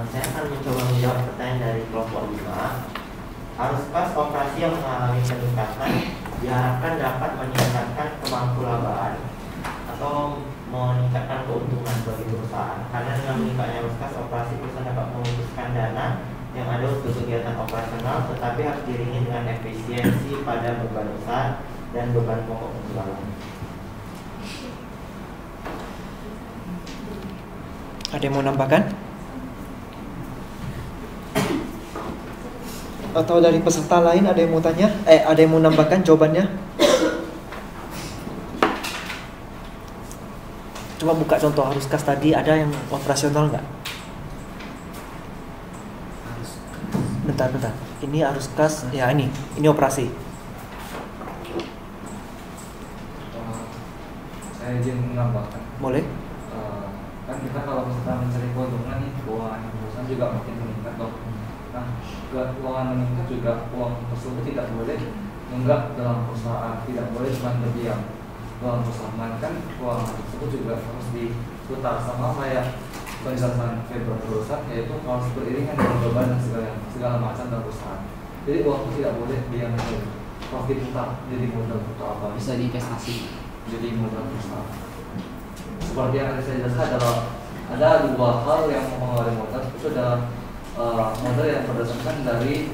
Saya akan mencoba menjawab pertanyaan dari kelompok 5. Arus kas operasi yang mengalami peningkatan diharapkan dapat meningkatkan kemampuan atau meningkatkan keuntungan bagi perusahaan. Karena dengan meningkatnya arus kas operasi, perusahaan dapat memutuskan dana yang ada untuk kegiatan operasional, tetapi harus diiringi dengan efisiensi pada beban besar dan beban pokok penjualan. Ada yang mau nambahkan? Atau dari peserta lain ada yang mau tanya? Ada yang mau nambahkan jawabannya? Coba buka contoh arus kas tadi, ada yang operasional nggak? Bentar. Ini arus kas, ya ini operasi. Saya izin menambahkan. Boleh? Kan kita kalau misalnya mencari keuntungan nih, keuangan perusahaan juga makin meningkat dong. Nah, keuangan meningkat juga uang tersebut tidak boleh nunggak dalam perusahaan, tidak boleh cuma berdiam dalam perusahaan, kan keuangan tersebut juga harus diputar sama kayak penjelasan Februari perusahaan, yaitu harus beriringan dengan beban dan segala macam dalam perusahaan. Jadi uang itu tidak boleh diam saja, harus diputar jadi modal untuk apa? Bisa diinvestasi. Jadi modal perusahaan. Seperti yang saya jelaskan adalah ada 2 hal yang mempengaruhi modal, itu adalah modal yang berdasarkan dari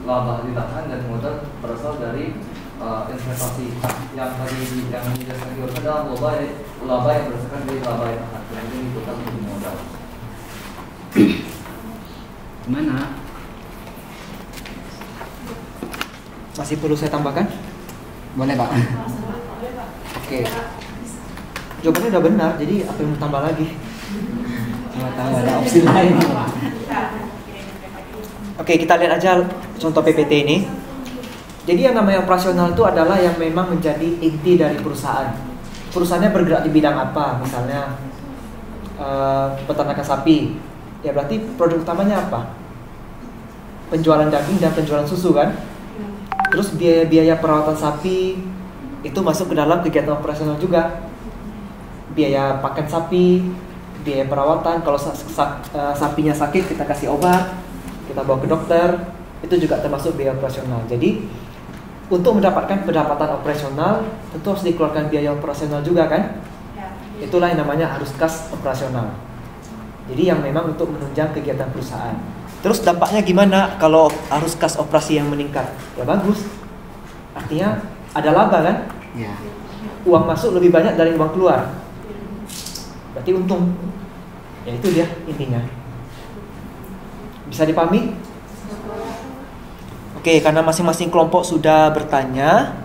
laba ditahan dan modal berasal dari investasi. Yang tadi yang dijelaskan di adalah laba yang berdasarkan dari laba yang ditahan, kemudian diputar menjadi modal. Gimana? Masih perlu saya tambahkan? Boleh, Pak. Oke. Jawabannya udah benar, jadi apa yang mau tambah lagi? Kalau tahu ada opsi lain, Pak. Oke, kita lihat aja contoh PPT ini. Jadi yang namanya operasional itu adalah yang memang menjadi inti dari perusahaan. Perusahaannya bergerak di bidang apa? Misalnya peternakan sapi. Ya berarti produk utamanya apa? Penjualan daging dan penjualan susu kan? Terus biaya perawatan sapi itu masuk ke dalam kegiatan operasional juga. Biaya pakan sapi, biaya perawatan, kalau sapinya sakit kita kasih obat, kita bawa ke dokter, itu juga termasuk biaya operasional. Jadi untuk mendapatkan pendapatan operasional tentu harus dikeluarkan biaya operasional juga kan? Itulah yang namanya arus kas operasional. Jadi yang memang untuk menunjang kegiatan perusahaan. Terus dampaknya gimana kalau arus kas operasi yang meningkat? Ya bagus. Artinya ada laba kan? Ya. Uang masuk lebih banyak dari uang keluar. Berarti untung. Ya itu dia intinya. Bisa dipahami? Oke, karena masing-masing kelompok sudah bertanya,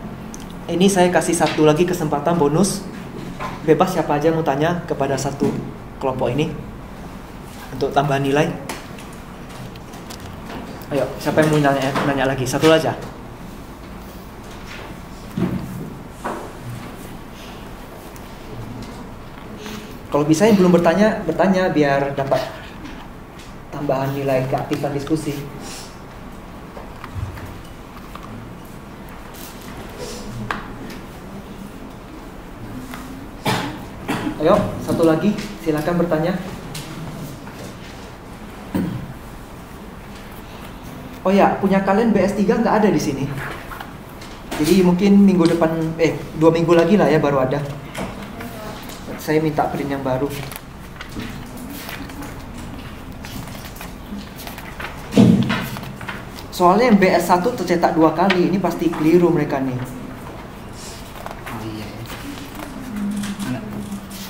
ini saya kasih satu lagi kesempatan bonus bebas siapa aja mau tanya kepada satu kelompok ini untuk tambahan nilai. Ayo, siapa yang mau nanya lagi? Satu aja. Kalau bisa yang belum bertanya biar dapat tambahan nilai keaktifan diskusi. Ayo, satu lagi, silakan bertanya. Oh ya, punya kalian BS3 nggak ada di sini. Jadi mungkin minggu depan, 2 minggu lagi lah ya baru ada. Saya minta print yang baru. Soalnya yang BS1 tercetak 2 kali, ini pasti keliru mereka nih. Oh iya.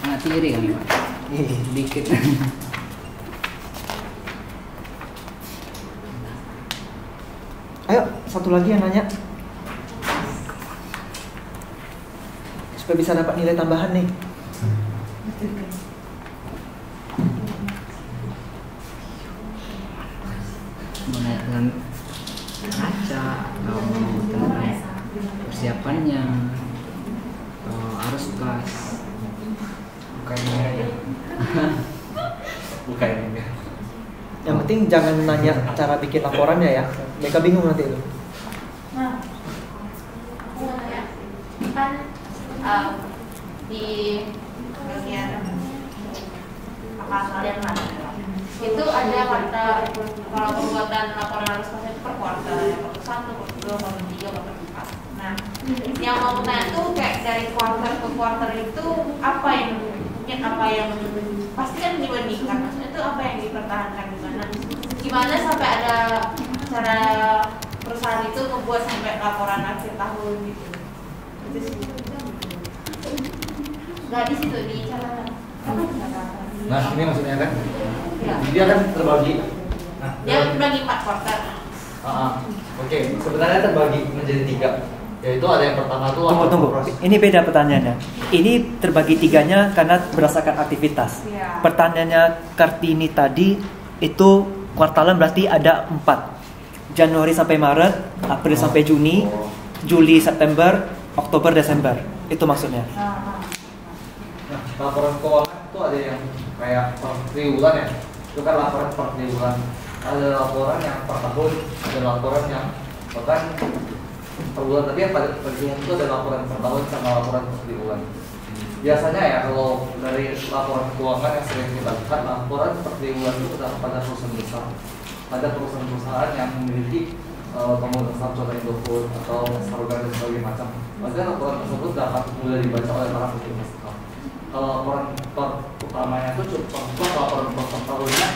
Anak tiri kali Pak. Dikit. Ayo, satu lagi yang nanya. Supaya bisa dapat nilai tambahan nih. Dengan kaca atau tentang persiapannya, arus gas, Bukannya bukannya. Yang penting jangan nanya cara bikin laporannya ya. Mereka bingung nanti itu. Nah, aku mau tanya, kan di bagian apa kalian kan itu ada warta kalau pembuatan laporan arus kas itu per kuartal, ya, kuartal 1, kuartal 2, kuartal 3, kuartal 4. Nah, yang mau tanya tuh kayak dari kuartal ke kuartal itu apa yang mungkin apa yang pasti kan dibandingkan, maksudnya itu apa yang dipertahankan gimana sampai ada cara perusahaan itu membuat sampai laporan akhir tahun gitu. Itu sih. Nggak di situ di cara. Nah, ini maksudnya kan? Ya. Dia kan terbagi. Nah, Dia terbagi 4 kuartal. Oke, sebenarnya terbagi menjadi 3. Yaitu ada yang pertama tuh Tunggu. Ini beda pertanyaannya. Ini terbagi 3-nya karena berdasarkan aktivitas. Ya. Pertanyaannya Kartini tadi itu kuartalan berarti ada 4. Januari sampai Maret, April sampai Juni, Juli, September, Oktober, Desember. Itu maksudnya. Nah, laporan keuangan itu ada yang kayak per triwulan ya. Itu kan laporan per triwulan. Ada laporan yang per tahun, ada laporan yang bahkan per bulan. Tapi yang pada pentingnya itu ada laporan per tahun sama laporan per triwulan. Biasanya ya kalau dari laporan keuangan yang sering kita lihat, laporan per triwulan itu adalah pada perusahaan besar. Ada perusahaan-perusahaan yang memiliki komoditas saham contoh Indofood atau Sarga dan sebagainya macam. Maka laporan tersebut dapat mudah dibaca oleh para pekerja saham. Kalau laporan per utamanya itu cukup laporan per tahunnya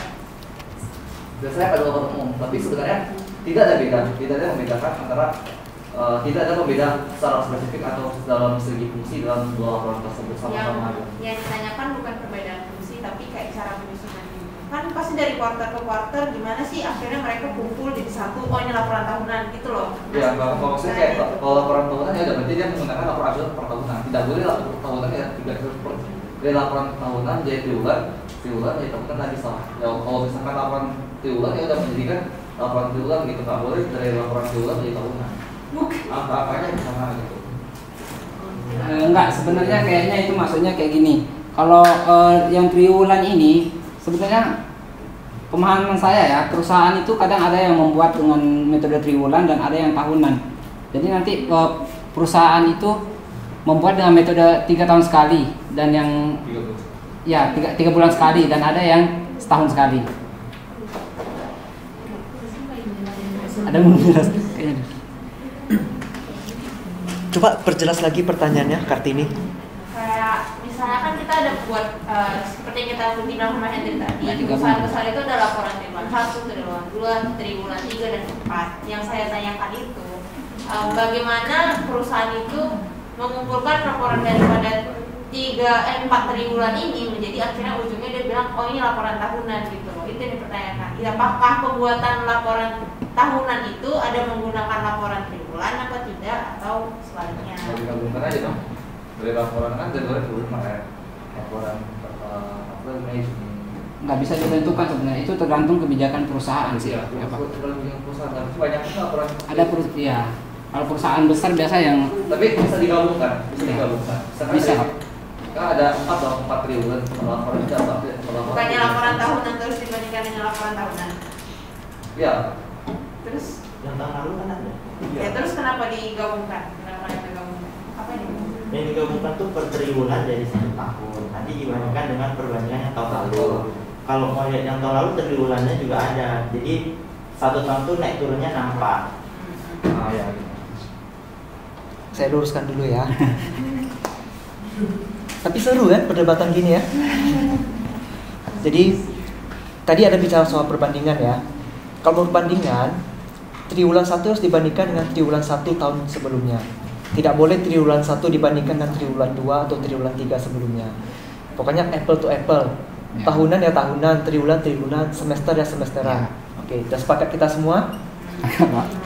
biasanya ada laporan umum, tapi sebenarnya tidak ada membedakan antara tidak ada pembeda secara spesifik atau dalam segi fungsi dalam dua laporan tersebut sama-sama aja. Yang ditanyakan bukan perbedaan fungsi tapi kayak cara penyusunan. Kan pasti dari kuartal ke kuartal gimana sih akhirnya mereka kumpul jadi satu, oh ini laporan tahunan gitu loh. Ya, maksudnya kayak kalau laporan tahunan ya udah berarti dia menggunakan laporan acuan per tahunan. Tidak boleh laporan tahunan ya tidak dari laporan tahunan jadi triwulan jadi tahunan tadi salah. Ya kalau misalkan laporan triwulan ya udah menjadikan laporan triwulan gitu, nggak boleh dari laporan triwulan jadi tahunan. Apa-apanya sama gitu. Enggak, sebenarnya kayaknya itu maksudnya kayak gini. Kalau yang triwulan ini sebenarnya pemahaman saya ya, perusahaan itu kadang ada yang membuat dengan metode triwulan dan ada yang tahunan. Jadi nanti perusahaan itu membuat dengan metode 3 tahun sekali dan yang 3 bulan sekali dan ada yang setahun sekali. Ada yang menjelas kayaknya. Coba perjelas lagi pertanyaannya, Kartini. Kayak misalnya kan kita ada buat seperti yang kita bilang sama Hendrik tadi, Nah, perusahaan besar itu ada laporan triwulan 1, triwulan 2, triwulan 3 dan 4. Yang saya tanyakan itu bagaimana perusahaan itu mengumpulkan laporan daripada 4 triwulan ini menjadi akhirnya ujungnya dia bilang oh ini laporan tahunan gitu loh. Itu yang dipertanyakan. Apakah pembuatan laporan tahunan itu ada menggunakan laporan triwulan atau tidak atau sebaliknya? Digabungkan aja dong. Dari laporan kan Januari belum ya. Laporan April, Mei, Juni. Nggak bisa ditentukan sebenarnya, itu tergantung kebijakan perusahaan sih. Iya, Ya, Pak. tergantung perusahaan. Tapi banyak kan laporan. Ada ya, kalau perusahaan besar biasa yang Tapi bisa digabungkan, bisa digabungkan. Bisa. Kan ada 4 triwulan laporan itu apa? Bukannya laporan tahunan terus dibandingkan dengan laporan tahunan. Iya. Terus Yang tahun lalu kan ada. ya terus kenapa digabungkan? Kenapa yang digabungkan? Apa ini? Yang digabungkan tuh per triwulan dari 1 tahun. Nanti dibandingkan dengan perbandingan yang tahun lalu. Kalau mau lihat yang tahun lalu triwulannya juga ada. Jadi 1 tahun tuh naik turunnya nampak. Ah ya. Saya luruskan dulu ya. Tapi seru ya perdebatan gini ya. Jadi tadi ada bicara soal perbandingan ya. Kalau perbandingan, triwulan 1 harus dibandingkan dengan triwulan 1 tahun sebelumnya. Tidak boleh triwulan 1 dibandingkan dengan triwulan 2 atau triwulan 3 sebelumnya. Pokoknya apple to apple. Ya. Tahunan ya tahunan, triwulan triwulan, semester ya semesteran. Ya. Oke, sudah sepakat kita semua?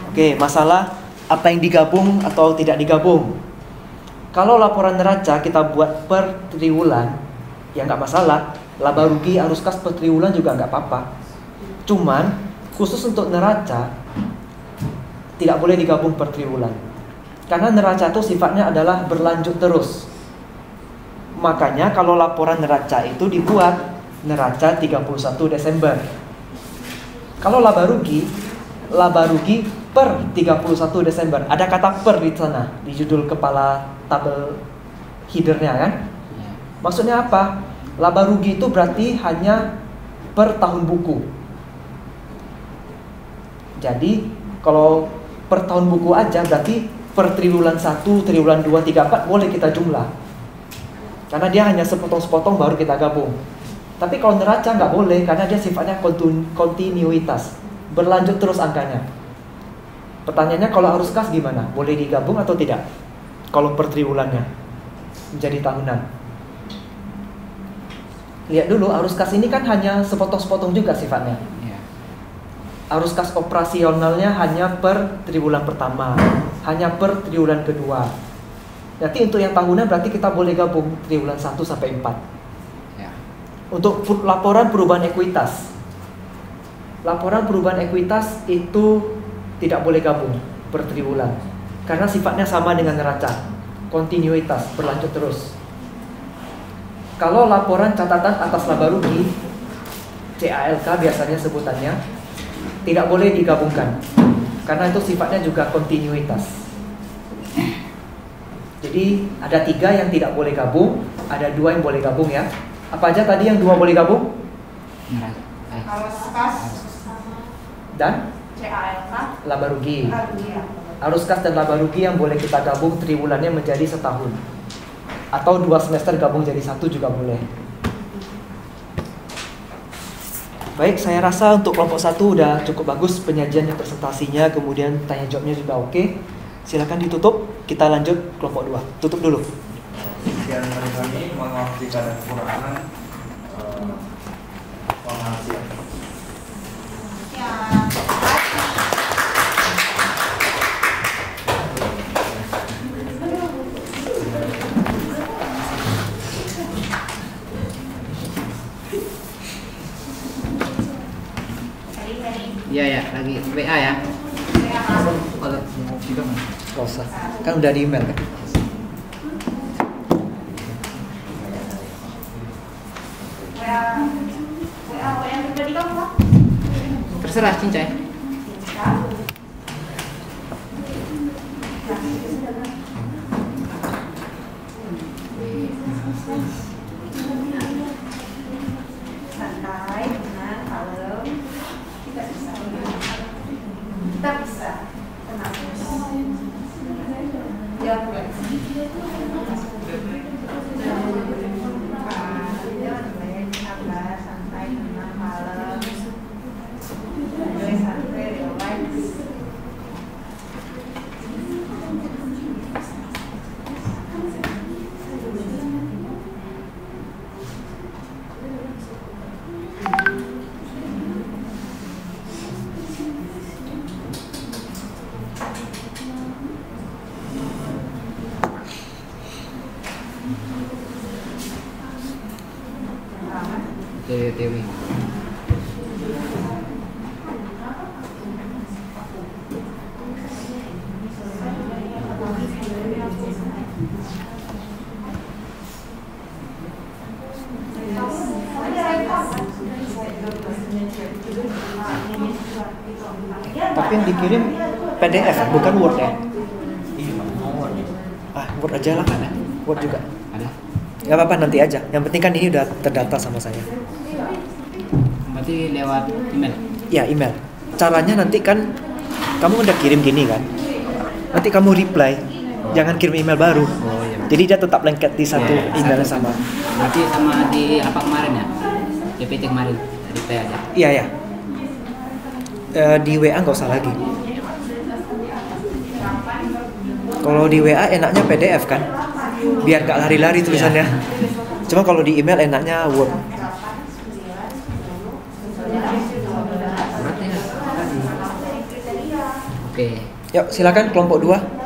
Oke, masalah apa yang digabung atau tidak digabung. Kalau laporan neraca kita buat per triwulan, ya nggak masalah. Laba rugi arus kas per triwulan juga nggak apa-apa. Cuman khusus untuk neraca tidak boleh digabung per triwulan. Karena neraca itu sifatnya adalah berlanjut terus. Makanya kalau laporan neraca itu dibuat neraca 31 Desember. Kalau laba rugi per 31 Desember. Ada kata per di sana, di judul kepala tabel headernya kan. Maksudnya apa? Laba rugi itu berarti hanya per tahun buku. Jadi kalau per tahun buku aja berarti per triwulan 1, triwulan 2, 3, 4 boleh kita jumlah. Karena dia hanya sepotong-sepotong baru kita gabung. Tapi kalau neraca nggak boleh karena dia sifatnya kontinuitas, berlanjut terus angkanya. Pertanyaannya kalau arus kas gimana? Boleh digabung atau tidak? Kalau per triwulannya menjadi tahunan. Lihat dulu arus kas ini kan hanya sepotong-sepotong juga sifatnya. Ya. Arus kas operasionalnya hanya per triwulan pertama, hanya per triwulan kedua. Nanti untuk yang tahunan berarti kita boleh gabung triwulan 1 sampai 4. Ya. Untuk laporan perubahan ekuitas. Laporan perubahan ekuitas itu tidak boleh gabung per triwulan. Karena sifatnya sama dengan neraca, kontinuitas, berlanjut terus. Kalau laporan catatan atas laba rugi, CALK biasanya sebutannya, tidak boleh digabungkan. Karena itu sifatnya juga kontinuitas. Jadi ada 3 yang tidak boleh gabung, ada 2 yang boleh gabung ya. Apa aja tadi yang 2 boleh gabung? Arus kas Dan CALK laba rugi. ya. Arus kas dan laba rugi yang boleh kita gabung triwulannya menjadi setahun. Atau 2 semester gabung jadi 1 juga boleh. Baik, saya rasa untuk kelompok 1 udah cukup bagus penyajian presentasinya, kemudian tanya jawabnya juga oke. Silakan ditutup, kita lanjut kelompok 2. Tutup dulu. Sekian dari kami, mohon maaf jika ada kekurangan. Mohon maaf ya. Ya. Iya ya, lagi WA ya. Ada mau tidak mas? Gak usah, kan udah di email kan. yang pribadi kamu Pak? Terserah Cincay. Santai, tenang, kalem. Kita bisa. Kita bisa. Tenang. Ya, santai, tenang, kalem. Santai, relax. PPTW. Tapi yang dikirim PDF bukan Word ya? Word aja lah, ada Word juga. Ada. Gak apa-apa, nanti aja. Yang penting kan ini udah terdata sama saya. Berarti lewat email. Ya, email. Caranya nanti kan kamu udah kirim gini kan. Nanti kamu reply. Jangan kirim email baru. Oh iya. Jadi dia tetap lengket di satu email yang sama. Berarti sama di apa kemarin ya? PPT kemarin, reply aja. Iya ya. Di WA nggak usah lagi. Kalau di WA enaknya PDF kan, biar nggak lari-lari tulisannya. Cuma kalau di email enaknya Word. Oke. Yuk silakan kelompok 2.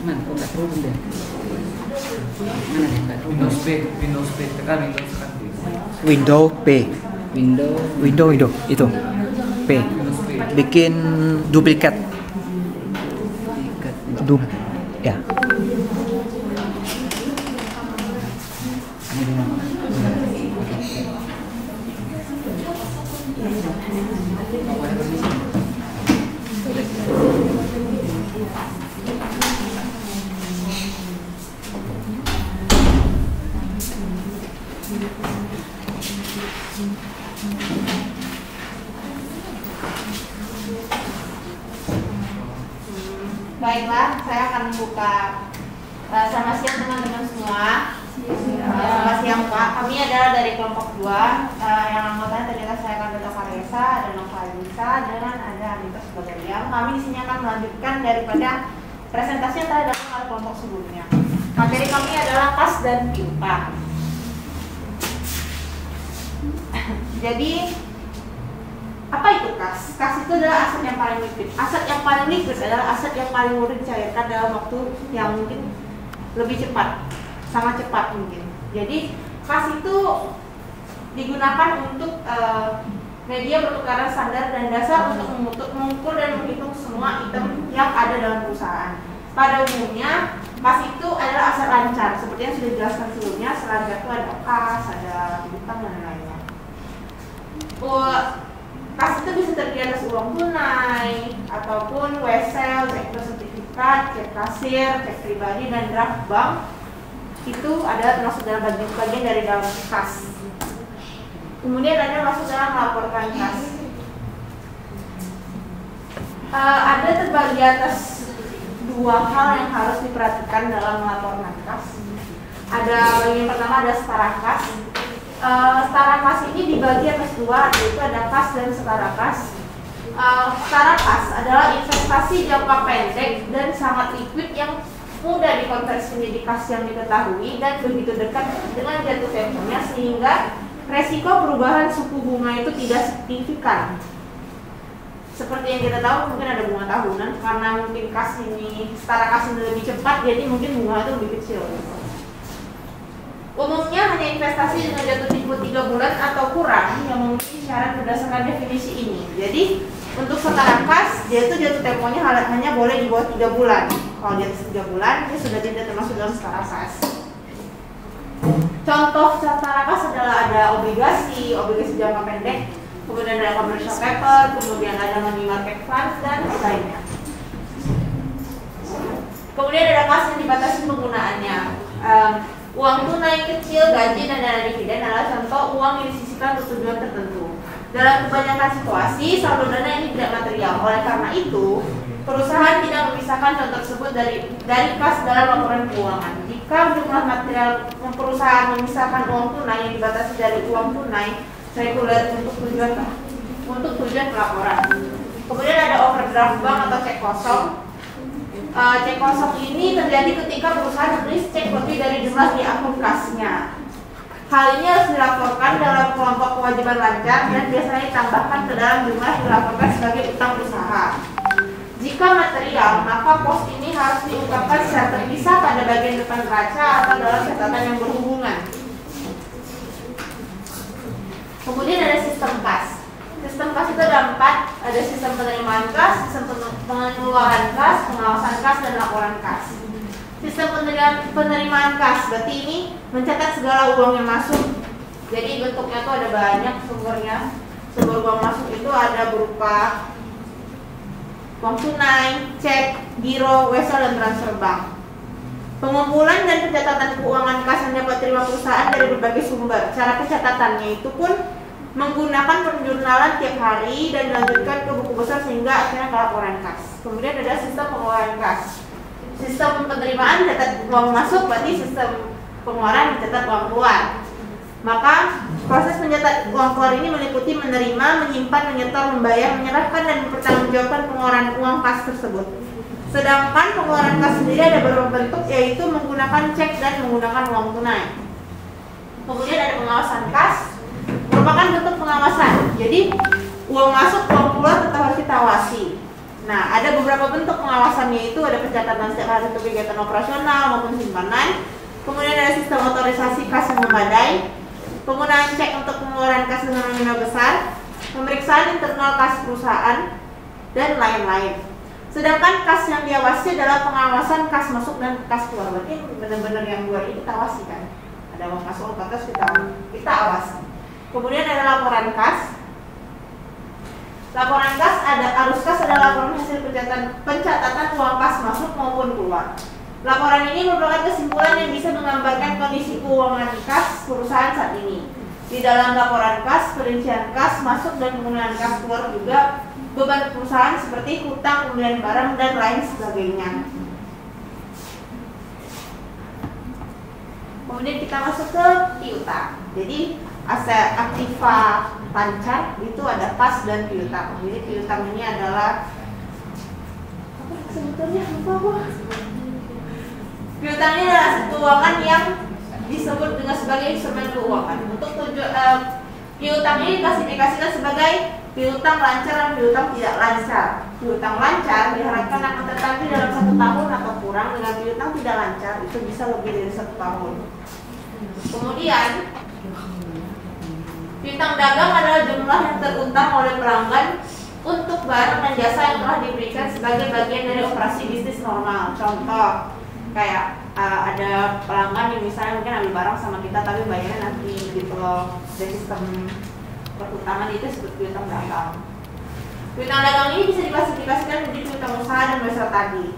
Mana kok nggak turun deh? Mana deh nggak turun? Windows P, tekan Windows kan. Window P. Window Itu P. Bikin duplikat. Ya. Baiklah, saya akan buka. Selamat siang teman-teman semua. Selamat siang Pak. Kami adalah dari kelompok 2. Yang anggotanya ternyata saya akan Beto Karesa, ada Nova Elisa, dan ada Anita sebagai yang. Kami di sini akan melanjutkan daripada presentasi yang telah dilakukan oleh kelompok sebelumnya. Materi kami adalah kas dan pipa. Jadi apa itu kas? Kas itu adalah aset yang paling liquid. Aset yang paling liquid adalah aset yang paling mudah dicairkan dalam waktu yang mungkin lebih cepat, sangat cepat mungkin. Jadi kas itu digunakan untuk media pertukaran standar dan dasar untuk mengukur dan menghitung semua item yang ada dalam perusahaan. Pada umumnya, kas itu adalah aset lancar, seperti yang sudah dijelaskan sebelumnya. Selain itu ada kas, ada piutang dan lainnya. Kas itu bisa terdiri atas uang tunai, ataupun wesel, cek sertifikat, cek kasir, cek pribadi, dan draft bank. Itu adalah termasuk dalam bagian dari dalam kas. Kemudian ada masuk dalam melaporkan kas. Ada terbagi atas dua hal yang harus diperhatikan dalam melaporkan kas. Ada yang pertama ada setara kas. Setara kas ini dibagi atas dua, yaitu ada kas dan setara kas. Setara kas adalah investasi jangka pendek dan sangat liquid yang mudah dikonversi menjadi kas yang diketahui dan begitu dekat dengan jatuh temponya sehingga resiko perubahan suku bunga itu tidak signifikan. Seperti yang kita tahu mungkin ada bunga tahunan, karena mungkin kas ini setara kas ini lebih cepat, jadi mungkin bunga itu lebih kecil. Umumnya hanya investasi dengan jatuh tempo 3 bulan atau kurang yang memenuhi syarat berdasarkan definisi ini. Jadi untuk setara kas, dia itu jatuh temponya hanya boleh di bawah 3 bulan. Kalau di atas 3 bulan, dia sudah tidak termasuk dalam setara kas. Contoh setara kas adalah ada obligasi jangka pendek, kemudian ada commercial paper, kemudian ada money market funds, dan lainnya. Kemudian ada kas yang dibatasi penggunaannya. Uang tunai kecil, gaji, dan dana dividen adalah contoh uang yang disisihkan untuk tujuan tertentu. Dalam kebanyakan situasi, saldo dana ini tidak material. Oleh karena itu, perusahaan tidak memisahkan contoh tersebut dari kas dalam laporan keuangan. Jika jumlah material perusahaan memisahkan uang tunai yang dibatasi dari uang tunai reguler untuk tujuan pelaporan. Kemudian ada overdraft bank atau cek kosong. Cek kosong ini terjadi ketika perusahaan menulis cek lebih dari jumlah di akun kasnya. Hal ini harus dilaporkan dalam kelompok kewajiban lancar dan biasanya ditambahkan ke dalam jumlah yang dilaporkan sebagai utang usaha. Jika material, maka pos ini harus diungkapkan secara terpisah pada bagian depan neraca atau dalam catatan yang berhubungan. Kemudian ada sistem kas. Sistem kas itu ada 4, ada sistem penerimaan kas, sistem pengeluaran kas, pengawasan kas, dan laporan kas. Sistem penerimaan kas, berarti ini mencatat segala uang yang masuk. Jadi bentuknya tuh ada banyak sumbernya. Sumber uang masuk itu ada berupa uang tunai, cek, giro, wesel, dan transfer bank. Pengumpulan dan pencatatan keuangan kas yang dapat terima perusahaan dari berbagai sumber. Cara pencatatannya itu pun menggunakan penjurnalan tiap hari dan dilanjutkan ke buku besar sehingga akhirnya ke laporan kas. Kemudian ada sistem pengeluaran kas. Sistem penerimaan mencatat uang masuk, berarti sistem pengeluaran mencatat uang keluar. Maka proses mencatat uang keluar ini meliputi menerima, menyimpan, menyetor, membayar, menyerahkan, dan mempertanggungjawabkan pengeluaran uang kas tersebut. Sedangkan pengeluaran kas sendiri ada beberapa bentuk, yaitu menggunakan cek dan menggunakan uang tunai. Kemudian ada pengawasan kas, merupakan bentuk pengawasan. Jadi uang masuk, uang keluar tetap harus kita awasi. Nah, ada beberapa bentuk pengawasannya, itu ada pencatatan setiap hari untuk kegiatan operasional maupun simpanan. Kemudian ada sistem otorisasi kas yang memadai, penggunaan cek untuk pengeluaran kas dengan nominal besar, pemeriksaan internal kas perusahaan, dan lain-lain. Sedangkan kas yang diawasi adalah pengawasan kas masuk dan kas keluar. Berarti benar-benar yang dua ini kita awasi kan? Ada uang masuk, uang kas kita awasi. Kemudian ada laporan kas. Laporan kas arus kas adalah laporan hasil pencatatan uang kas masuk maupun keluar. Laporan ini merupakan kesimpulan yang bisa menggambarkan kondisi keuangan kas perusahaan saat ini. Di dalam laporan kas, perincian kas masuk dan penggunaan kas keluar juga beban perusahaan seperti hutang, pembelian barang, dan lain sebagainya. Kemudian kita masuk ke piutang. Jadi aset aktiva lancar itu ada kas dan piutang. Jadi piutang ini adalah apa sebetulnya? Piutang ini adalah keuangan yang disebut dengan sebagai instrumen keuangan. Untuk tujuan piutang ini diklasifikasikan sebagai piutang lancar dan piutang tidak lancar. Piutang lancar diharapkan akan tertanggung dalam 1 tahun atau kurang, dengan piutang tidak lancar itu bisa lebih dari 1 tahun. Kemudian piutang dagang adalah jumlah yang terutang oleh pelanggan untuk barang dan jasa yang telah diberikan sebagai bagian dari operasi bisnis normal. Contoh kayak ada pelanggan yang misalnya mungkin ambil barang sama kita tapi bayarnya nanti gitu loh. Dari sistem perhutangan itu disebut piutang dagang. Piutang dagang ini bisa diklasifikasikan menjadi piutang usaha dan wesel tagih.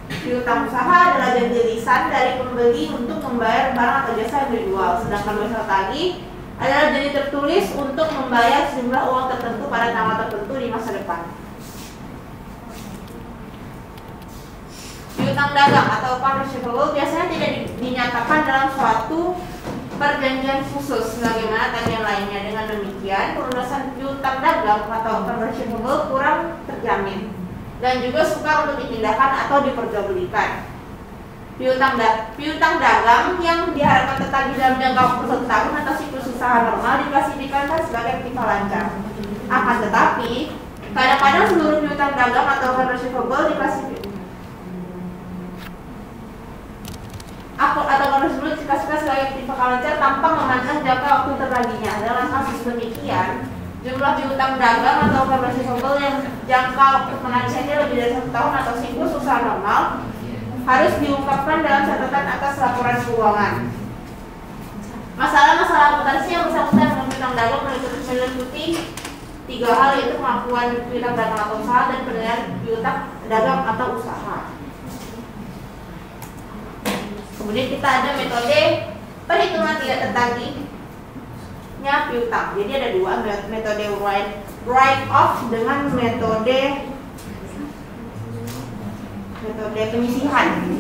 Piutang usaha adalah janji lisan dari pembeli untuk membayar barang atau jasa yang dijual, sedangkan wesel tagih adalah janji tertulis untuk membayar sejumlah uang tertentu pada tanggal tertentu di masa depan. Piutang dagang atau account receivable biasanya tidak dinyatakan dalam suatu perjanjian khusus sebagaimana tadi yang lainnya. Dengan demikian, pelunasan piutang dagang atau account receivable kurang terjamin dan juga sukar untuk dipindahkan atau diperjualbelikan. Piutang dagang yang diharapkan tertagih dalam jangka waktu 1 tahun atau siklus usaha normal diklasifikasikan sebagai aktiva lancar. Akan tetapi, kadang-kadang seluruh piutang dagang atau account receivable diklasifikasikan sebagai aktiva lancar tanpa memandang jangka waktu tertagihnya. Dalam kasus demikian, jumlah piutang dagang atau account receivable yang jangka waktu penagihnya lebih dari 1 tahun atau siklus usaha normal harus diungkapkan dalam catatan atas laporan keuangan. Masalah-masalah akuntansi yang bersangkutan dengan piutang dagang meliputi 3 hal, yaitu pengakuan piutang dagang atau usaha dan penilaian piutang dagang atau usaha. Kemudian kita ada metode perhitungan tidak tertagihnya piutang. Jadi ada 2, metode write off dengan metode penyisihan.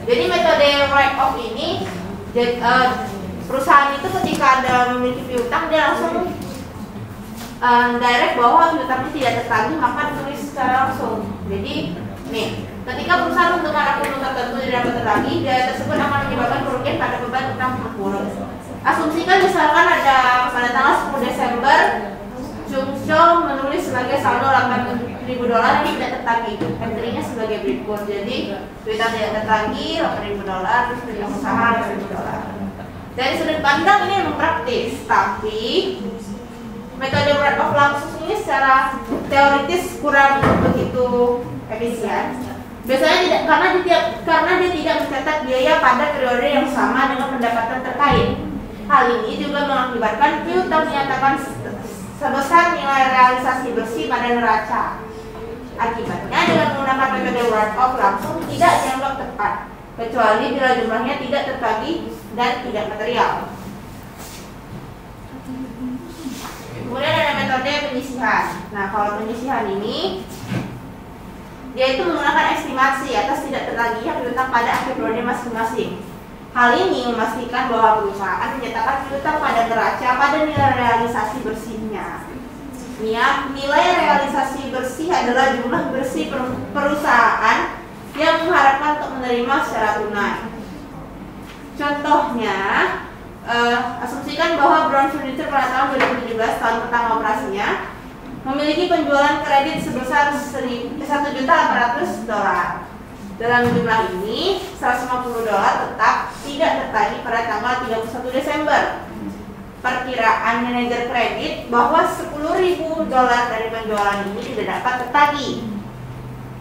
Jadi metode write off ini perusahaan itu ketika ada memiliki piutang dia langsung direct bahwa piutangnya tidak tertagih, maka ditulis secara langsung. Jadi nih, ketika perusahaan untuk akun tertentu tidak dapat tertagih, biaya tersebut akan menyebabkan kerugian pada beban utang pengurus. Asumsikan misalkan ada pada tanggal 10 Desember Chungcho menulis sebagai saldo $8.000 yang tidak tertagih. Entry-nya sebagai berikut. Jadi Twitter tidak tertagih $8.000, terus bidang usaha $8.000. Dari sudut pandang ini memang praktis, tapi metode word of langsung ini secara teoritis kurang begitu efisien. Biasanya tidak, karena dia tidak mencatat biaya pada periode yang sama dengan pendapatan terkait. Hal ini juga mengakibatkan piutang menyatakan sebesar nilai realisasi bersih pada neraca. Akibatnya dengan menggunakan metode word of langsung tidak dianggap tepat, kecuali bila jumlahnya tidak tertagih dan tidak material. Kemudian ada metode penyisihan. Nah, kalau penyisihan ini dia itu menggunakan estimasi atas tidak tertagihnya piutang pada akhir periode masing-masing. Hal ini memastikan bahwa perusahaan menyatakan piutang pada neraca pada nilai realisasi bersihnya. Nilai realisasi bersih adalah jumlah bersih perusahaan yang mengharapkan untuk menerima secara tunai. Contohnya, asumsikan bahwa Brown Furniture pada tahun 2017, tahun pertama operasinya, memiliki penjualan kredit sebesar $1.800.000. Dalam jumlah ini, $150 tetap tidak tertagih pada tanggal 31 Desember. Perkiraan manajer kredit bahwa $10.000 dari penjualan ini tidak dapat tertagih.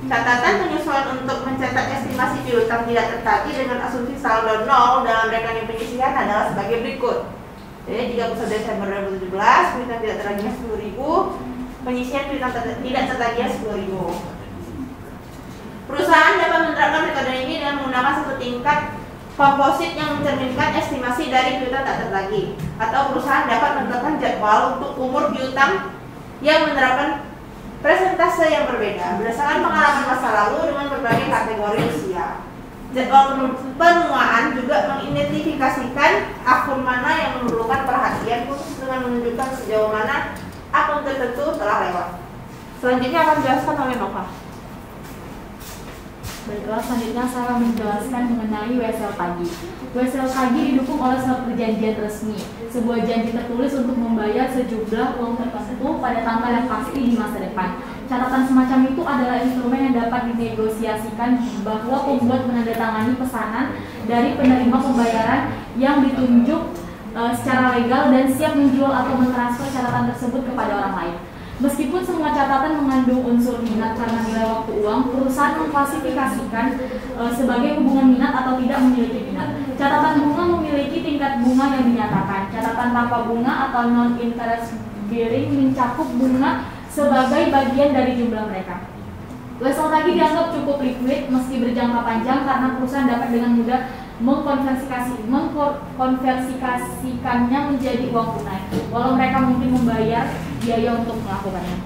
Catatan penyesuaian untuk mencatat estimasi piutang tidak tertagih dengan asumsi saldo 0 dalam rekening penyisihan adalah sebagai berikut. Jadi 31 Desember 2017, piutang tidak tertagihnya $10.000, penyisihan piutang tidak tertagihnya $10.000. Perusahaan dapat menerapkan metode ini dengan menggunakan satu tingkat komposit yang mencerminkan estimasi dari piutang tak tertagih, atau perusahaan dapat menentukan jadwal untuk umur piutang yang menerapkan presentase yang berbeda berdasarkan pengalaman masa lalu dengan berbagai kategori usia. Jadwal penuaan juga mengidentifikasikan akun mana yang memerlukan perhatian khusus dengan menunjukkan sejauh mana akun tertentu telah lewat. Selanjutnya akan dijelaskan oleh Nova. Baiklah, selanjutnya saya akan menjelaskan mengenai WSL tagih. WSL tagih didukung oleh sebuah perjanjian resmi, sebuah janji tertulis untuk membayar sejumlah uang tertentu pada tanggal yang pasti di masa depan. Catatan semacam itu adalah instrumen yang dapat dinegosiasikan bahwa pembuat menandatangani pesanan dari penerima pembayaran yang ditunjuk secara legal dan siap menjual atau mentransfer catatan tersebut kepada orang lain. Meskipun semua catatan mengandung unsur minat karena nilai waktu uang, perusahaan mengklasifikasikan sebagai hubungan minat atau tidak memiliki minat. Catatan bunga memiliki tingkat bunga yang dinyatakan. Catatan tanpa bunga atau non-interest bearing mencakup bunga sebagai bagian dari jumlah mereka. WSL tagih dianggap cukup liquid meski berjangka panjang karena perusahaan dapat dengan mudah mengkonversikannya menjadi uang tunai, walau mereka mungkin membayar biaya untuk melakukannya.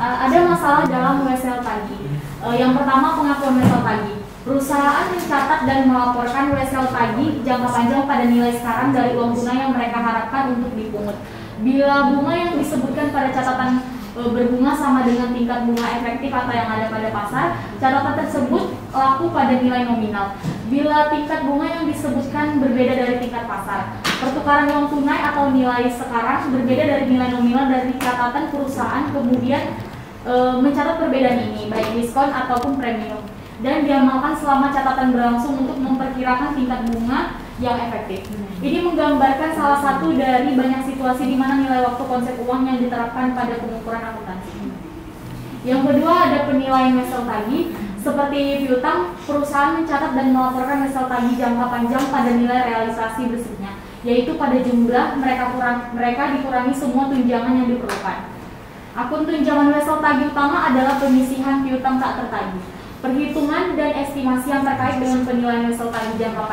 Ada masalah dalam WSL tagih. Yang pertama, pengakuan WSL tagih. Perusahaan mencatat dan melaporkan WSL tagih jangka panjang pada nilai sekarang dari uang tunai yang mereka harapkan untuk dipungut. Bila bunga yang disebutkan pada catatan berbunga sama dengan tingkat bunga efektif atau yang ada pada pasar, catatan tersebut laku pada nilai nominal. Bila tingkat bunga yang disebutkan berbeda dari tingkat pasar, pertukaran uang tunai atau nilai sekarang berbeda dari nilai nominal dari catatan perusahaan, kemudian mencatat perbedaan ini, baik diskon ataupun premium, dan diamalkan selama catatan berlangsung untuk memperkirakan tingkat bunga yang efektif. Ini menggambarkan salah satu dari banyak situasi di mana nilai waktu konsep uang yang diterapkan pada pengukuran akuntansi. Yang kedua, ada penilaian WSL tagih. Seperti piutang, perusahaan mencatat dan melaporkan WSL tagih jangka panjang pada nilai realisasi bersihnya, yaitu pada jumlah mereka dikurangi semua tunjangan yang diperlukan. Akun tunjangan WSL tagih utama adalah penyisihan piutang tak tertagih. Perhitungan dan estimasi yang terkait dengan penilaian WSL tagih jangka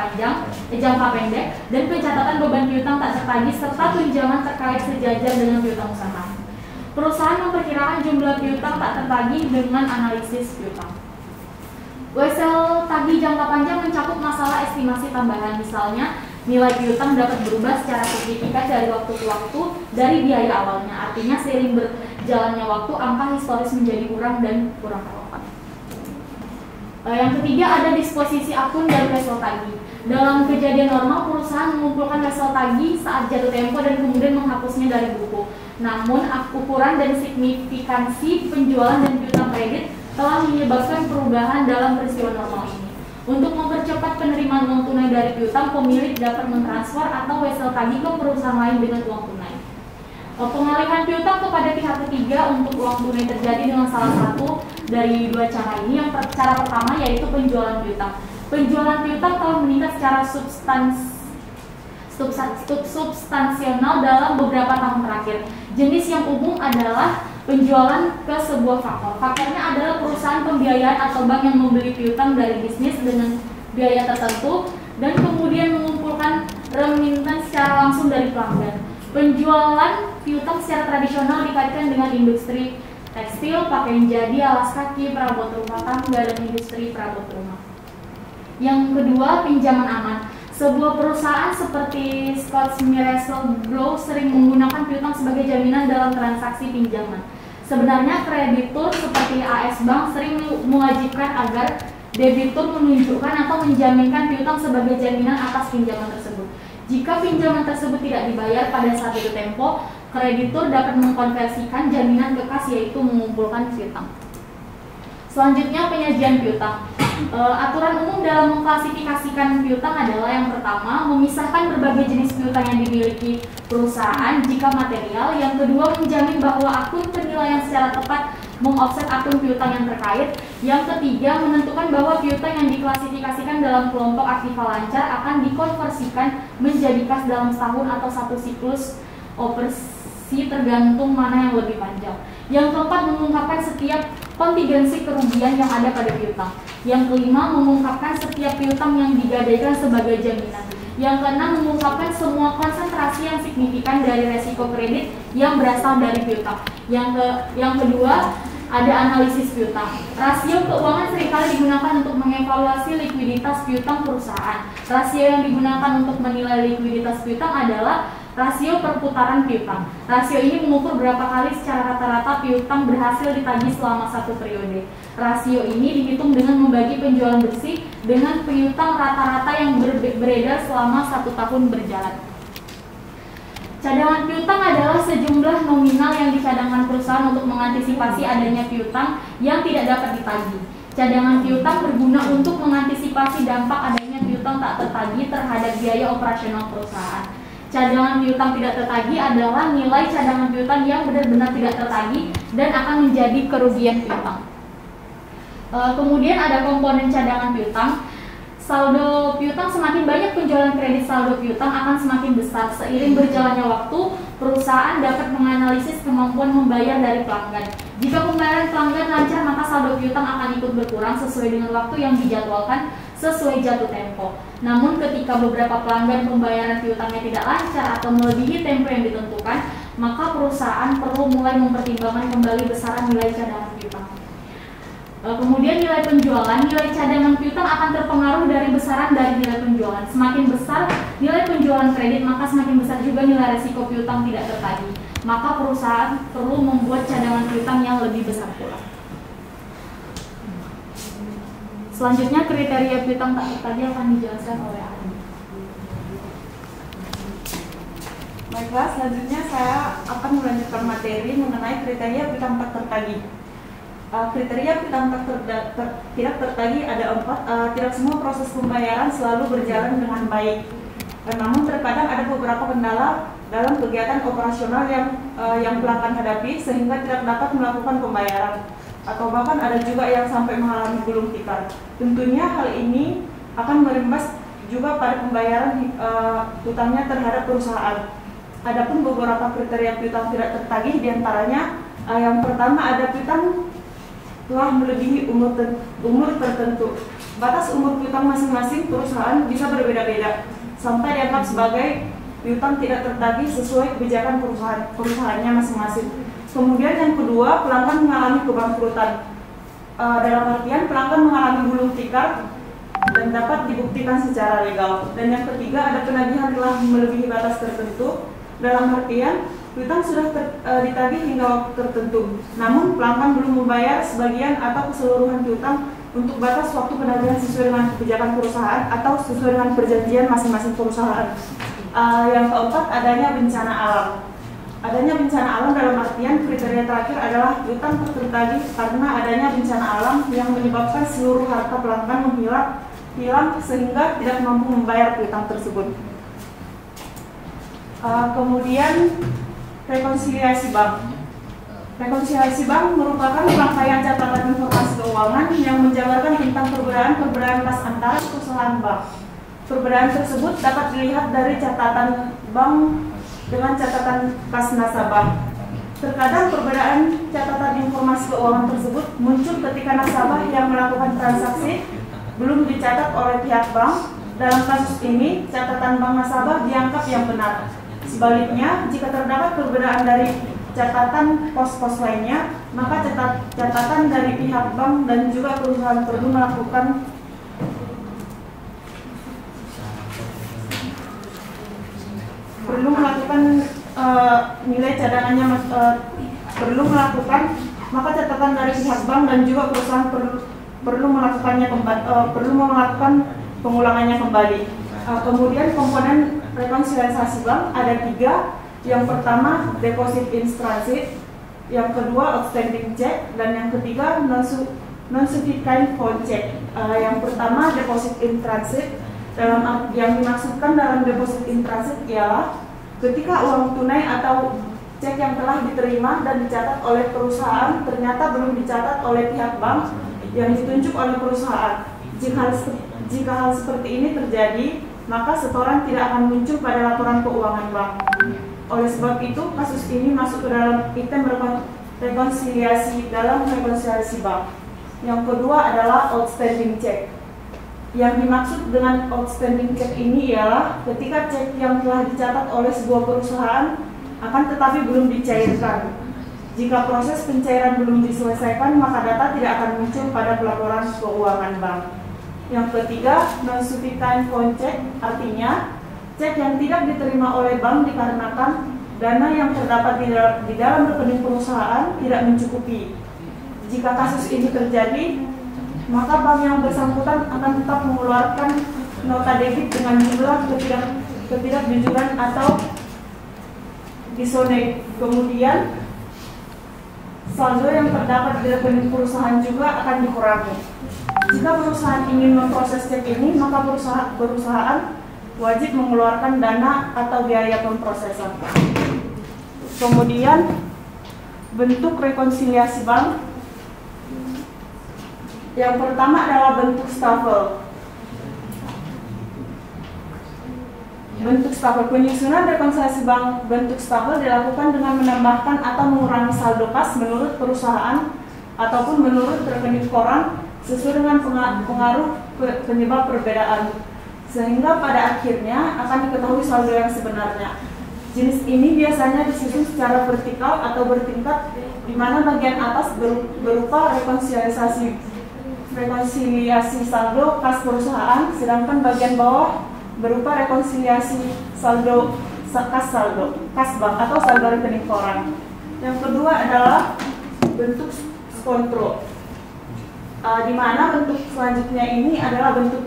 pendek, dan pencatatan beban piutang tak tertagih serta tunjangan terkait sejajar dengan piutang usaha. Perusahaan memperkirakan jumlah piutang tak tertagih dengan analisis piutang. WSL tagih jangka panjang mencakup masalah estimasi tambahan, misalnya nilai piutang dapat berubah secara signifikan dari waktu ke waktu dari biaya awalnya. Artinya seiring berjalannya waktu, angka historis menjadi kurang dan kurang relevan. Yang ketiga ada disposisi akun dan wesel tagih. Dalam kejadian normal, perusahaan mengumpulkan wesel tagih saat jatuh tempo dan kemudian menghapusnya dari buku. Namun, ukuran dan signifikansi penjualan dan piutang kredit telah menyebabkan perubahan dalam peristiwa normal ini. Untuk mempercepat penerimaan uang tunai dari piutang, pemilik dapat mentransfer atau wesel tagih ke perusahaan lain dengan uang tunai. Pengalihan piutang kepada pihak ketiga untuk uang tunai terjadi dengan salah satu dari dua cara ini. Cara pertama yaitu penjualan piutang. Penjualan piutang telah meningkat secara substansial dalam beberapa tahun terakhir. Jenis yang umum adalah penjualan ke sebuah faktor. Faktornya adalah perusahaan pembiayaan atau bank yang membeli piutang dari bisnis dengan biaya tertentu dan kemudian mengumpulkan remittance secara langsung dari pelanggan. Penjualan piutang secara tradisional dikaitkan dengan industri tekstil, pakaian jadi, alas kaki, perabot rumah tangga, dan industri perabot rumah. Yang kedua, pinjaman aman. Sebuah perusahaan seperti Scotts Miracle-Gro sering menggunakan piutang sebagai jaminan dalam transaksi pinjaman. Sebenarnya kreditur seperti AS Bank sering mewajibkan agar debitur menunjukkan atau menjaminkan piutang sebagai jaminan atas pinjaman tersebut. Jika pinjaman tersebut tidak dibayar pada saat jatuh tempo, kreditur dapat mengkonversikan jaminan ke kas, yaitu mengumpulkan piutang. Selanjutnya, penyajian piutang. Aturan umum dalam mengklasifikasikan piutang adalah yang pertama, memisahkan berbagai jenis piutang yang dimiliki perusahaan jika material. Yang kedua, menjamin bahwa akun penilaian secara tepat mengofset akun piutang yang terkait. Yang ketiga, menentukan bahwa piutang yang diklasifikasikan dalam kelompok aktiva lancar akan dikonversikan menjadi kas dalam setahun atau satu siklus operasi tergantung mana yang lebih panjang. Yang keempat, mengungkapkan setiap kontingensi kerugian yang ada pada piutang. Yang kelima, mengungkapkan setiap piutang yang digadaikan sebagai jaminan. Yang keenam, mengungkapkan semua konsentrasi yang signifikan dari resiko kredit yang berasal dari piutang. Yang kedua, ada analisis piutang. Rasio keuangan seringkali digunakan untuk mengevaluasi likuiditas piutang perusahaan. Rasio yang digunakan untuk menilai likuiditas piutang adalah rasio perputaran piutang. Rasio ini mengukur berapa kali secara rata-rata piutang berhasil ditagih selama satu periode. Rasio ini dihitung dengan membagi penjualan bersih dengan piutang rata-rata yang beredar selama 1 tahun berjalan. Cadangan piutang adalah sejumlah nominal yang dicadangkan perusahaan untuk mengantisipasi adanya piutang yang tidak dapat ditagih. Cadangan piutang berguna untuk mengantisipasi dampak adanya piutang tak tertagih terhadap biaya operasional perusahaan. Cadangan piutang tidak tertagih adalah nilai cadangan piutang yang benar-benar tidak tertagih dan akan menjadi kerugian piutang. Kemudian ada komponen cadangan piutang. Saldo piutang, semakin banyak penjualan kredit saldo piutang akan semakin besar. Seiring berjalannya waktu, perusahaan dapat menganalisis kemampuan membayar dari pelanggan. Jika pembayaran pelanggan lancar, maka saldo piutang akan ikut berkurang sesuai dengan waktu yang dijadwalkan sesuai jatuh tempo. Namun ketika beberapa pelanggan pembayaran piutangnya tidak lancar atau melebihi tempo yang ditentukan, maka perusahaan perlu mulai mempertimbangkan kembali besaran nilai cadangan piutang. Kemudian nilai penjualan, nilai cadangan piutang akan terpengaruh dari besaran dari nilai penjualan. Semakin besar nilai penjualan kredit, maka semakin besar juga nilai resiko piutang tidak tertagih. Maka perusahaan perlu membuat cadangan piutang yang lebih besar pula. Selanjutnya, kriteria piutang tak tertagih akan dijelaskan oleh ahli. Baiklah, selanjutnya saya akan melanjutkan materi mengenai kriteria piutang tak tertagih. Kriteria piutang tidak tertagih ada 4. Tidak semua proses pembayaran selalu berjalan dengan baik. Namun terkadang ada beberapa kendala dalam kegiatan operasional yang pelanggan hadapi sehingga tidak dapat melakukan pembayaran. Atau bahkan ada juga yang sampai mengalami gulung tikar. Tentunya hal ini akan berimbas juga pada pembayaran hutangnya terhadap perusahaan. Adapun beberapa kriteria piutang tidak tertagih diantaranya yang pertama ada piutang telah melebihi umur tertentu. Batas umur piutang masing-masing perusahaan bisa berbeda-beda sampai dianggap sebagai piutang tidak tertagih sesuai kebijakan perusahaannya masing-masing. Kemudian yang kedua, pelanggan mengalami kebangkrutan. Dalam artian pelanggan mengalami gulung tikar dan dapat dibuktikan secara legal. Dan yang ketiga, ada penagihan telah melebihi batas tertentu. Dalam artian piutang sudah ditagih hingga waktu tertentu, namun pelanggan belum membayar sebagian atau keseluruhan piutang untuk batas waktu penagihan sesuai dengan kebijakan perusahaan atau sesuai dengan perjanjian masing-masing perusahaan. Yang keempat, adanya bencana alam. Adanya bencana alam dalam artian kriteria terakhir adalah piutang tertagih karena adanya bencana alam yang menyebabkan seluruh harta pelanggan hilang sehingga tidak mampu membayar piutang tersebut. Kemudian rekonsiliasi bank. Rekonsiliasi bank merupakan rangkaian catatan informasi keuangan yang menjabarkan tentang perbedaan kas antara perusahaan bank. Perbedaan tersebut dapat dilihat dari catatan bank dengan catatan kas nasabah. Terkadang perbedaan catatan informasi keuangan tersebut muncul ketika nasabah yang melakukan transaksi belum dicatat oleh pihak bank. Dalam kasus ini, catatan bank nasabah dianggap yang benar. Sebaliknya, jika terdapat perbedaan dari catatan pos-pos lainnya, maka catatan dari pihak bank dan juga perusahaan perlu melakukan nilai cadangannya maka catatan dari pihak bank dan juga perusahaan perlu melakukan pengulangannya kembali. Kemudian komponen rekonsiliasi bank ada 3. Yang pertama deposit in transit, yang kedua outstanding check, dan yang ketiga non-certified phone check. Yang pertama deposit in transit, yang dimaksudkan dalam deposit in transit ialah ketika uang tunai atau cek yang telah diterima dan dicatat oleh perusahaan ternyata belum dicatat oleh pihak bank yang ditunjuk oleh perusahaan. Jika hal seperti ini terjadi, maka setoran tidak akan muncul pada laporan keuangan bank. Oleh sebab itu, kasus ini masuk ke dalam item rekonsiliasi dalam rekonsiliasi bank. Yang kedua adalah outstanding check. Yang dimaksud dengan outstanding check ini ialah ketika cek yang telah dicatat oleh sebuah perusahaan akan tetapi belum dicairkan. Jika proses pencairan belum diselesaikan, maka data tidak akan muncul pada pelaporan keuangan bank. Yang ketiga, non-certified phone check, artinya cek yang tidak diterima oleh bank dikarenakan dana yang terdapat di dalam rekening perusahaan tidak mencukupi. Jika kasus ini terjadi, maka bank yang bersangkutan akan tetap mengeluarkan nota debit dengan jumlah ketidakjujuran atau disonate. Kemudian saldo yang terdapat di rekening perusahaan juga akan dikurangi. Jika perusahaan ingin memproses cek ini, maka perusahaan wajib mengeluarkan dana atau biaya pemprosesan. Kemudian bentuk rekonsiliasi bank. Yang pertama adalah bentuk stafel. Bentuk stafel, penyusunan rekonsiliasi bank bentuk stafel dilakukan dengan menambahkan atau mengurangi saldo kas menurut perusahaan ataupun menurut rekening koran sesuai dengan pengaruh penyebab perbedaan, sehingga pada akhirnya akan diketahui saldo yang sebenarnya. Jenis ini biasanya disusun secara vertikal atau bertingkat, di mana bagian atas berupa rekonsiliasi saldo kas perusahaan, sedangkan bagian bawah berupa rekonsiliasi saldo kas bank atau saldo rekening koran. Yang kedua adalah bentuk skontro, di mana bentuk selanjutnya ini adalah bentuk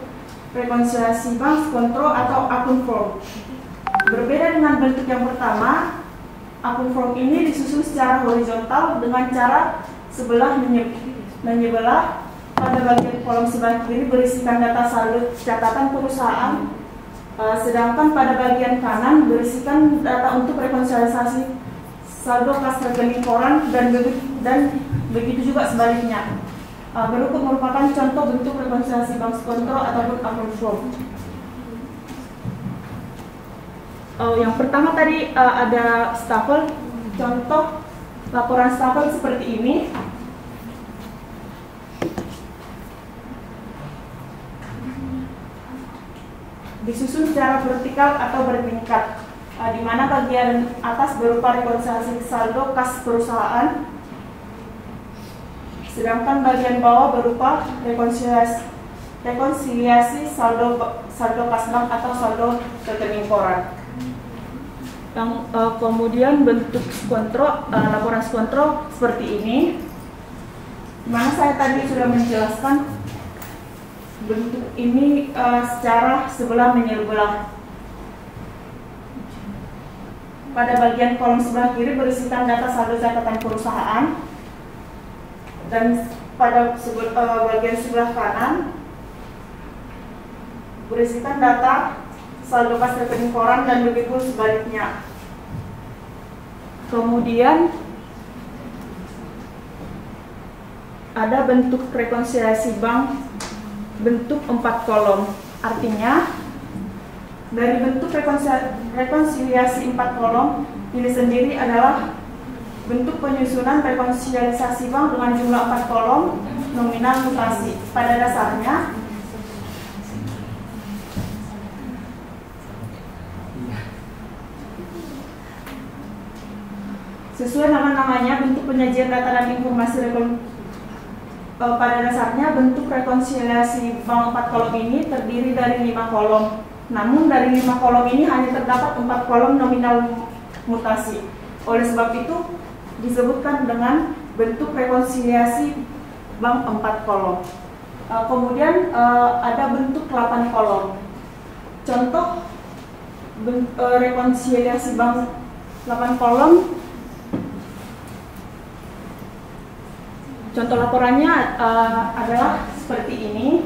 rekonsiliasi bank skontro atau akun form. Berbeda dengan bentuk yang pertama, akun form ini disusun secara horizontal dengan cara sebelah menyebelah. Pada bagian kolom sebelah kiri berisikan data saldo catatan perusahaan, sedangkan pada bagian kanan berisikan data untuk rekonsiliasi saldo kas rekening koran dan begitu juga sebaliknya. Berikut merupakan contoh bentuk rekonsiliasi bank skontro ataupun akun form. Yang pertama tadi ada stafel, contoh laporan stafel seperti ini. Disusun secara vertikal atau bertingkat, di mana bagian atas berupa rekonsiliasi saldo kas perusahaan, sedangkan bagian bawah berupa rekonsiliasi saldo kas bank atau saldo rekening koran. Kemudian bentuk skontro, laporan skontro seperti ini, di mana saya tadi sudah menjelaskan bentuk ini secara sebelah menyebelah. Pada bagian kolom sebelah kiri berisikan data saldo catatan perusahaan, dan pada bagian sebelah kanan berisikan data saldo kas rekening koran dan begitu sebaliknya. Kemudian ada bentuk rekonsiliasi bank bentuk 4 kolom. Artinya dari bentuk rekonsiliasi 4 kolom ini sendiri adalah bentuk penyusunan rekonsiliasi bank dengan jumlah 4 kolom nominal mutasi. Pada dasarnya sesuai nama-namanya, bentuk penyajian data dan informasi pada dasarnya bentuk rekonsiliasi bank 4 kolom ini terdiri dari 5 kolom. Namun dari 5 kolom ini hanya terdapat 4 kolom nominal mutasi. Oleh sebab itu disebutkan dengan bentuk rekonsiliasi bank 4 kolom. Kemudian ada bentuk 8 kolom. Contoh rekonsiliasi bank 8 kolom. Contoh laporannya adalah seperti ini.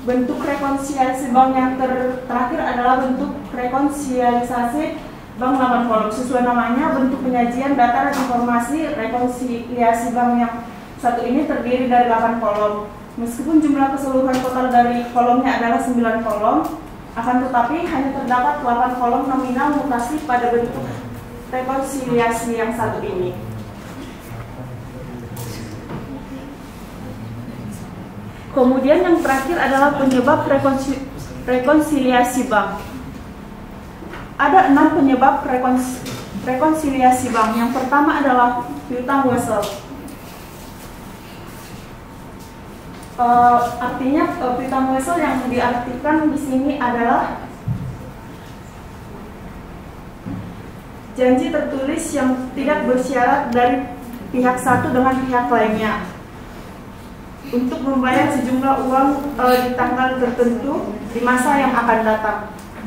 Bentuk rekonsiliasi bank yang terakhir adalah bentuk rekonsiliasi bank 8 kolom. Sesuai namanya, bentuk penyajian data dan informasi rekonsiliasi bank yang satu ini terdiri dari 8 kolom. Meskipun jumlah keseluruhan total dari kolomnya adalah 9 kolom, akan tetapi hanya terdapat 8 kolom nominal mutasi pada bentuk rekonsiliasi yang satu ini. Kemudian yang terakhir adalah penyebab rekonsiliasi bank. Ada 6 penyebab rekonsiliasi bank. Yang pertama adalah piutang wesel. Artinya piutang wesel yang diartikan di sini adalah janji tertulis yang tidak bersyarat dari pihak satu dengan pihak lainnya untuk membayar sejumlah uang di tanggal tertentu di masa yang akan datang.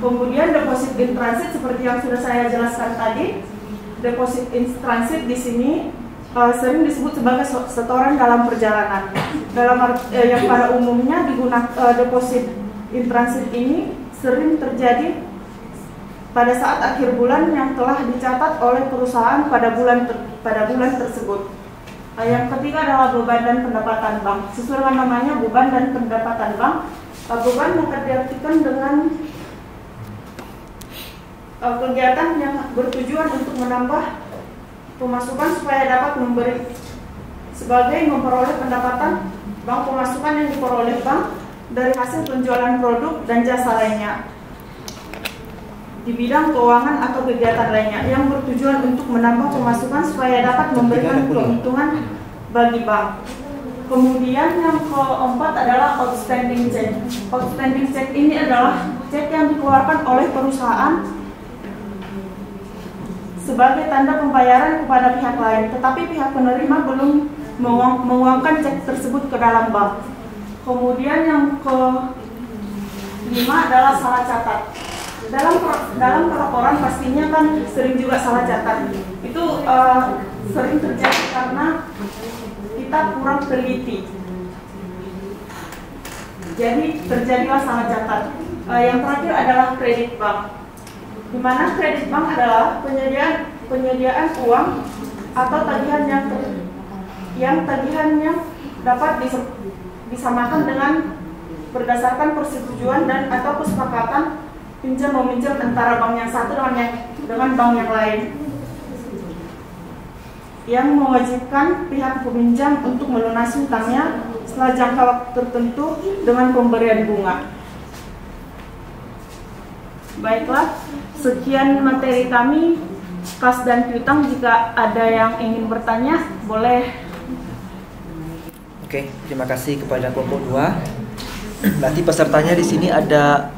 Kemudian deposit in transit seperti yang sudah saya jelaskan tadi. Deposit in transit di sini sering disebut sebagai setoran dalam perjalanan. Yang pada umumnya digunakan deposit in transit ini sering terjadi pada saat akhir bulan yang telah dicatat oleh perusahaan pada bulan tersebut. Yang ketiga adalah beban dan pendapatan bank. Sesuai dengan namanya, beban dan pendapatan bank. Beban dapat diartikan dengan kegiatan yang bertujuan untuk menambah pemasukan supaya dapat memperoleh pendapatan bank, pemasukan yang diperoleh bank dari hasil penjualan produk dan jasa lainnya di bidang keuangan atau kegiatan lainnya yang bertujuan untuk menambah pemasukan supaya dapat memberikan keuntungan bagi bank. Kemudian yang keempat adalah outstanding check. Outstanding check ini adalah cek yang dikeluarkan oleh perusahaan sebagai tanda pembayaran kepada pihak lain, tetapi pihak penerima belum menguangkan cek tersebut ke dalam bank. Kemudian yang kelima adalah salah catat. Dalam pelaporan pastinya kan sering juga salah catat. Itu sering terjadi karena kita kurang teliti. Jadi terjadilah salah catat. Yang terakhir adalah kredit bank. Di mana kredit bank adalah penyediaan uang atau tagihan yang tagihannya dapat disamakan dengan berdasarkan persetujuan dan atau kesepakatan pinjam meminjam antara bank yang satu dengan bank yang lain, yang mewajibkan pihak peminjam untuk melunasi hutangnya setelah jangka waktu tertentu dengan pemberian bunga. Baiklah, sekian materi kami kas dan piutang. Jika ada yang ingin bertanya, boleh. Oke, terima kasih kepada kelompok 2. Berarti pesertanya di sini ada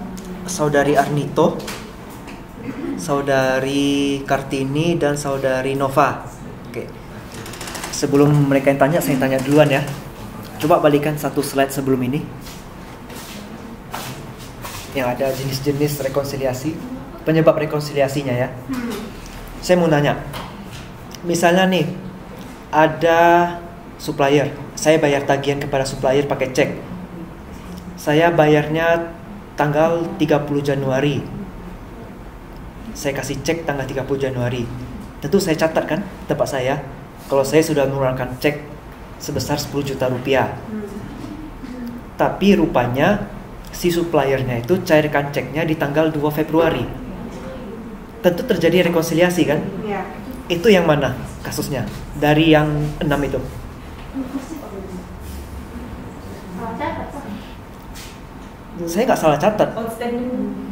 Saudari Arnito. Saudari Kartini dan Saudari Nova. Oke. Sebelum mereka yang tanya, saya tanya duluan ya. Coba balikan satu slide sebelum ini. Yang ada jenis-jenis rekonsiliasi, penyebab rekonsiliasinya ya. Saya mau nanya. Misalnya nih, ada supplier. Saya bayar tagihan kepada supplier pakai cek. Saya bayarnya tanggal 30 Januari. Saya kasih cek tanggal 30 Januari. Tentu saya catat kan tempat saya kalau saya sudah mengeluarkan cek sebesar 10 juta rupiah. Tapi rupanya si suppliernya itu cairkan ceknya di tanggal 2 Februari. Tentu terjadi rekonsiliasi kan? Ya. Itu yang mana kasusnya? Dari yang 6 itu. Saya nggak salah catat. Outstanding.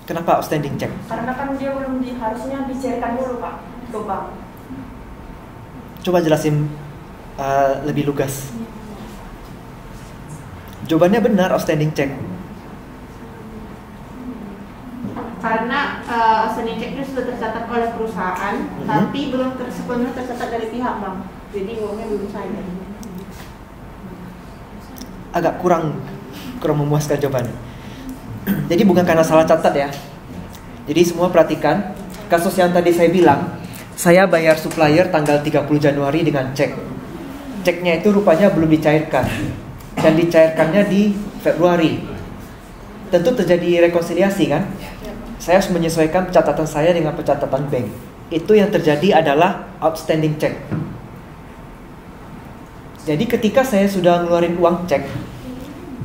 Kenapa outstanding check? Karena kan dia belum harusnya dicairkan dulu Pak ke bank. Coba jelasin lebih lugas. Jawabannya benar, outstanding check. Karena outstanding check itu sudah tercatat oleh perusahaan, tapi belum sepenuhnya tercatat dari pihak bank. Jadi uangnya belum cair. Agak kurang memuaskan jawabannya. Jadi bukan karena salah catat ya. Jadi semua perhatikan kasus yang tadi saya bilang, saya bayar supplier tanggal 30 Januari dengan cek. Ceknya itu rupanya belum dicairkan dan dicairkannya di Februari. Tentu terjadi rekonsiliasi kan? Saya harus menyesuaikan pencatatan saya dengan pencatatan bank. Itu yang terjadi adalah outstanding check. Jadi ketika saya sudah ngeluarin uang cek,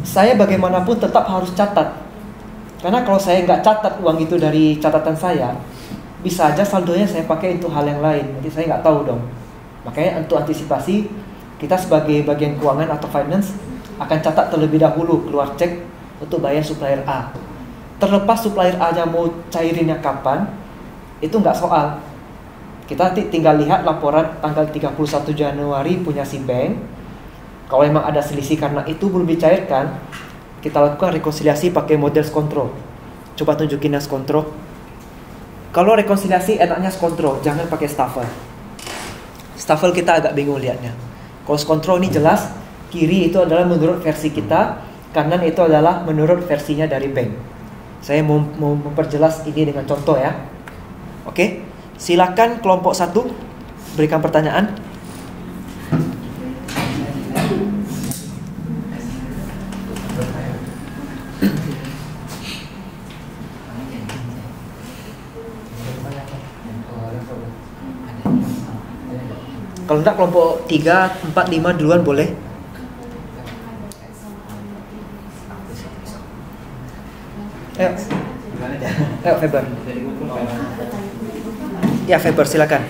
saya bagaimanapun tetap harus catat. Karena kalau saya nggak catat uang itu dari catatan saya, bisa aja saldonya saya pakai untuk hal yang lain. Nanti saya nggak tahu dong. Makanya untuk antisipasi, kita sebagai bagian keuangan atau finance akan catat terlebih dahulu keluar cek untuk bayar supplier A. Terlepas supplier A-nya mau cairinnya kapan, itu nggak soal. Kita tinggal lihat laporan tanggal 31 Januari punya si bank. Kalau memang ada selisih karena itu belum dicairkan, kita lakukan rekonsiliasi pakai model skontrol. Coba tunjukin yang skontrol. Kalau rekonsiliasi enaknya skontrol, jangan pakai staffel. Staffel kita agak bingung lihatnya. Kalau skontrol ini jelas, kiri itu adalah menurut versi kita, kanan itu adalah menurut versinya dari bank. Saya mau memperjelas ini dengan contoh ya. Oke, silakan kelompok 1 berikan pertanyaan. Kalau enggak kelompok 3, 4, 5 duluan boleh. Ayo Faber. Ya Faber silakan.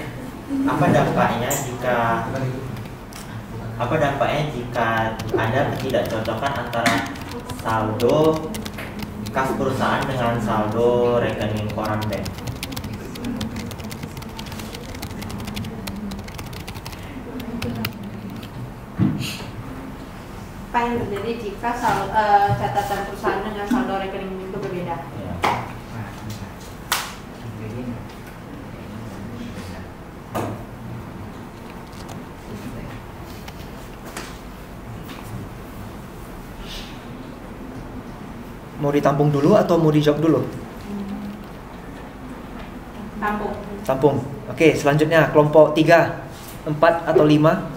Apa dampaknya jika ada ketidakcocokan antara saldo kas perusahaan dengan saldo rekening koran bank? Apa yang terjadi jika catatan perusahaan dengan saldo rekening itu berbeda? Mau ditampung dulu atau mau dijawab dulu? Tampung. Oke, selanjutnya kelompok 3, 4 atau 5.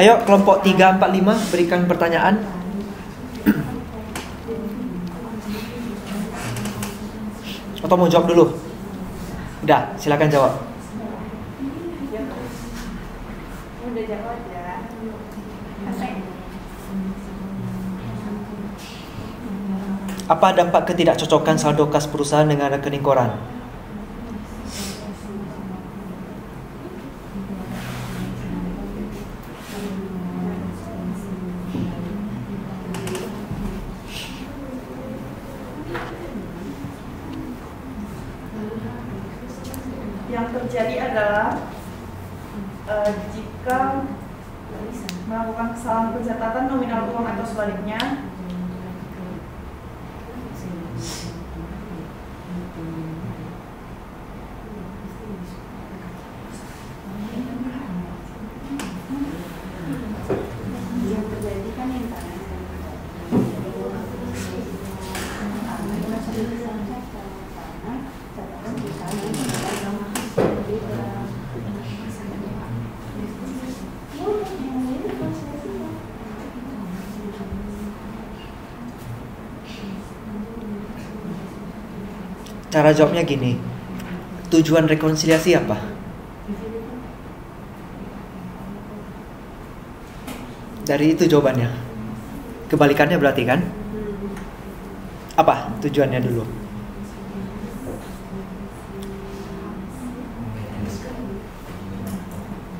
Ayo kelompok 3, 4, 5 berikan pertanyaan. Atau mau jawab dulu? Udah, silakan jawab. Udah jawab ya. Apa dampak ketidakcocokan saldo kas perusahaan dengan rekening koran? terjadi adalah jika melakukan kesalahan pencatatan nominal uang atau sebaliknya, Cara jawabnya gini, tujuan rekonsiliasi apa? Dari itu jawabannya. Kebalikannya berarti kan? Apa tujuannya dulu?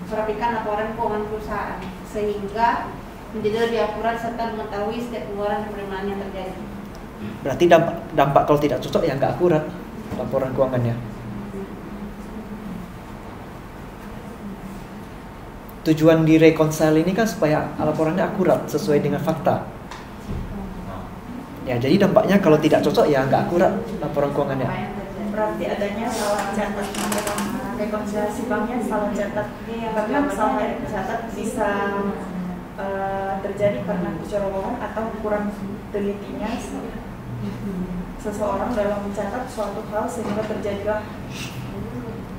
Merapikan laporan keuangan perusahaan sehingga menjadi lebih akurat serta mengetahui setiap pengeluaran dan penerimaan yang terjadi. Berarti dampak kalau tidak cocok ya nggak akurat laporan keuangannya. Tujuan di reconcile ini kan supaya laporannya akurat sesuai dengan fakta. Ya, jadi dampaknya kalau tidak cocok ya nggak akurat laporan keuangannya. berarti adanya salah catat. Rekonsiliasi banknya salah catat. Karena kesalahan yang tercatat bisa terjadi karena kecerobohan atau kurang telitinya seseorang dalam mencatat suatu hal sehingga terjadilah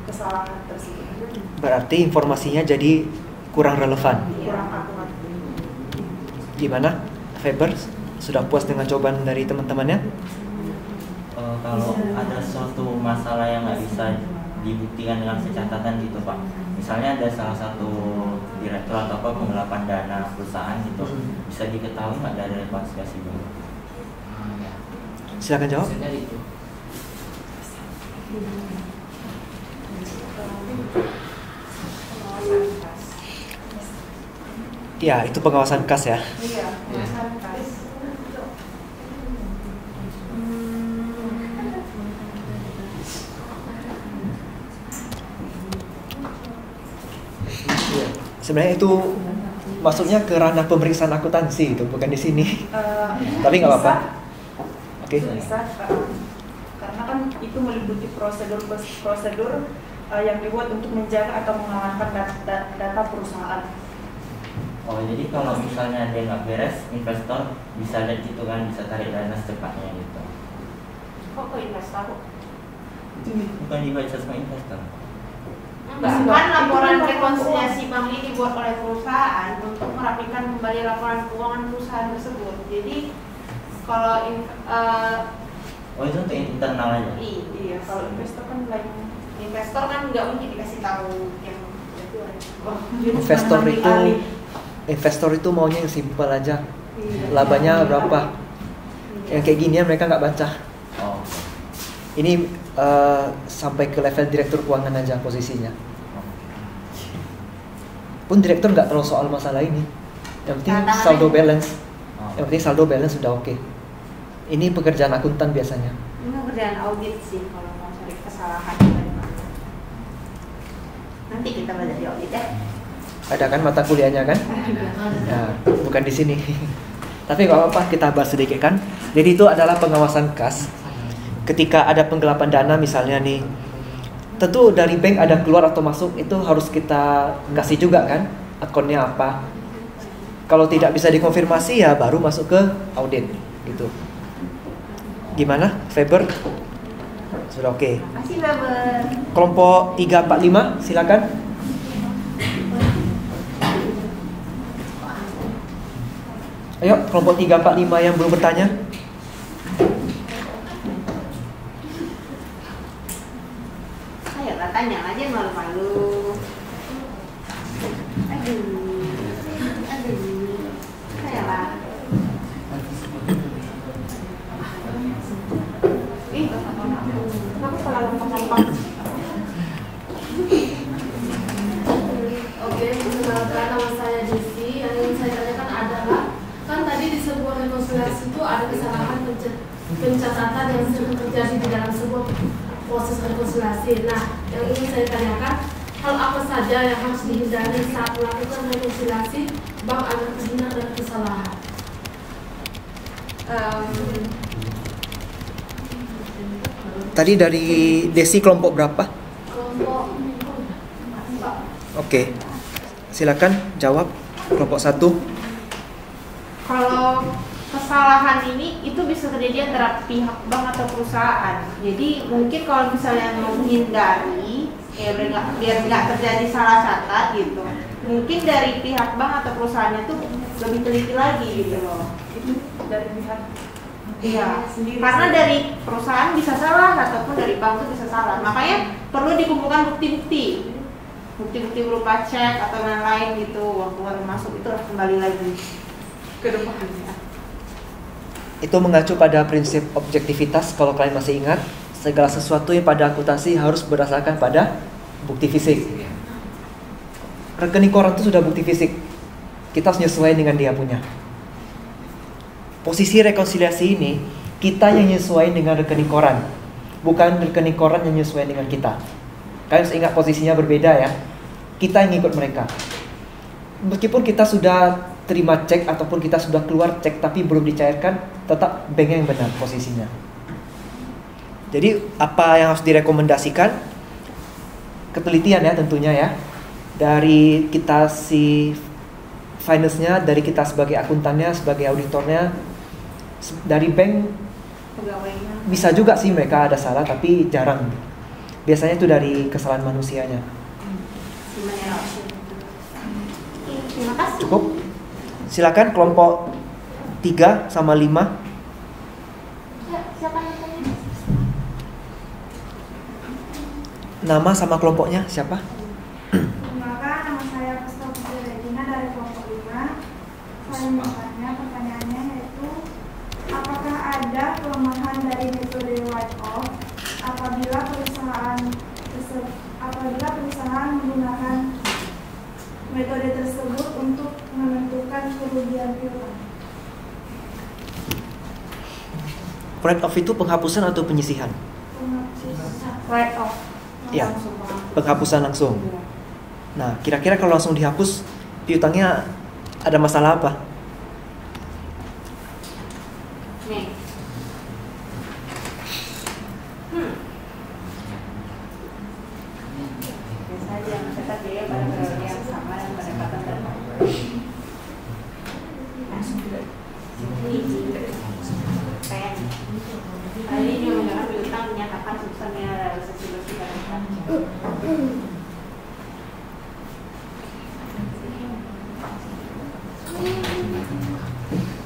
kesalahan tersebut. Berarti informasinya jadi kurang relevan. Kurang akurat. Gimana, Faber? Sudah puas dengan jawaban dari teman-temannya? Kalau ada suatu masalah yang nggak bisa dibuktikan dengan secatatan gitu Pak, misalnya ada salah satu direktur atau apa penggelapan dana perusahaan gitu, bisa diketahui nggak dari rekonsiliasi bank? Silakan jawab. Ya, itu pengawasan kas ya. Iya, pengawasan kas. Sebenarnya itu masuknya ke ranah pemeriksaan akuntansi itu, bukan di sini. Tapi nggak apa-apa. Oke. Bisa, karena kan itu meliputi prosedur yang dibuat untuk menjaga atau mengamankan data perusahaan. Oh, jadi kalau misalnya dia nggak beres, investor bisa lihat gitu kan, bisa tarik dana secepatnya gitu. Kok ke investor? Bukan dibaca sama investor. Enggak, kan laporan rekonsiliasi bank ini dibuat oleh perusahaan untuk merapikan kembali laporan keuangan perusahaan tersebut. Jadi kalau Oh, itu untuk internal aja? Iya, kalau investor kan lain. Investor kan nggak mungkin dikasih tahu yang investor itu maunya yang simpel aja. Labanya berapa? Yang kayak gini ya mereka nggak baca. Oh. Ini sampai ke level direktur keuangan aja posisinya. Pun direktur nggak terlalu soal masalah ini. Yang penting saldo balance. Yang penting saldo balance sudah oke. Ini pekerjaan akuntan biasanya. Ini pekerjaan audit sih kalau mau cari kesalahan. Nanti kita belajar di audit ya. Ada kan mata kuliahnya kan? Ya, bukan di sini. Tapi nggak apa-apa, kita bahas sedikit kan. Jadi itu adalah pengawasan kas. Ketika ada penggelapan dana misalnya nih, tentu dari bank ada keluar atau masuk itu harus kita kasih juga kan akunnya apa. Kalau tidak bisa dikonfirmasi ya baru masuk ke audit gitu. Gimana, Faber? Sudah oke. Masih Faber. Kelompok 345 silakan. Ayo, kelompok 345 yang belum bertanya. Ayolah tanya aja malu-malu. Aduh. Ayolah. Ih, kamu selalu ngomong. Oke, perkenalkan nama saya Desi. Yang ingin saya tanyakan adalah, kan tadi di sebuah rekonsiliasi itu ada kesalahan pencatatan yang sering terjadi di dalam sebuah proses rekonsiliasi. Nah, yang ingin saya tanyakan, hal apa saja yang harus dihindari saat melakukan rekonsiliasi bank agar terhindar dari kesalahan? Tadi dari Desi kelompok berapa? Kelompok Oke, silakan jawab kelompok 1. Kalau kesalahan ini itu bisa terjadi antara pihak bank atau perusahaan. Jadi mungkin kalau misalnya menghindari biar nggak terjadi salah catat gitu, mungkin dari pihak bank atau perusahaannya tuh lebih teliti lagi gitu loh. Itu dari pihak Iya, sendiri. karena dari perusahaan bisa salah ataupun dari bank itu bisa salah. Makanya perlu dikumpulkan bukti-bukti berupa cek atau lain-lain gitu, uang keluar masuk itu harus kembali lagi ke depannya. Itu mengacu pada prinsip objektivitas. Kalau kalian masih ingat, segala sesuatu yang pada akuntansi harus berdasarkan pada bukti fisik. Rekening koran itu sudah bukti fisik. Kita harus nyesuaiin dengan dia punya. Posisi rekonsiliasi ini, kita yang nyesuaiin dengan rekening koran, bukan rekening koran yang nyesuaiin dengan kita. Kalian harus ingat posisinya berbeda ya. Kita yang ngikut mereka. Meskipun kita sudah terima cek ataupun kita sudah keluar cek tapi belum dicairkan, tetap banknya yang benar posisinya. Jadi apa yang harus direkomendasikan? Ketelitian ya tentunya ya. Dari kita si finance-nya, dari kita sebagai akuntannya, sebagai auditornya, dari bank Pegawainya. bisa juga sih mereka ada salah tapi jarang. Biasanya itu dari kesalahan manusianya. Terima kasih. Cukup? Silakan kelompok 3 sama 5. Siapa yang tanya? Nama sama kelompoknya siapa? Perkenalkan, nama saya Pastor Putri Regina dari kelompok 5. Saya mau tanya, pertanyaannya yaitu, apakah ada kelemahan dari metode write-off apabila perusahaan menggunakan metode tersebut untuk menentukan kerugian piutang? Write-off itu penghapusan atau penyisihan? Write off. Ya, penghapusan langsung. Nah, kira-kira kalau langsung dihapus, piutangnya ada masalah apa? Nih. Biasanya mencatat biaya pada periode yang sama dan pendapatan terbaik. Kayak kali ini menggunakan piutang menyatakan sebesarnya realisasi bersih pada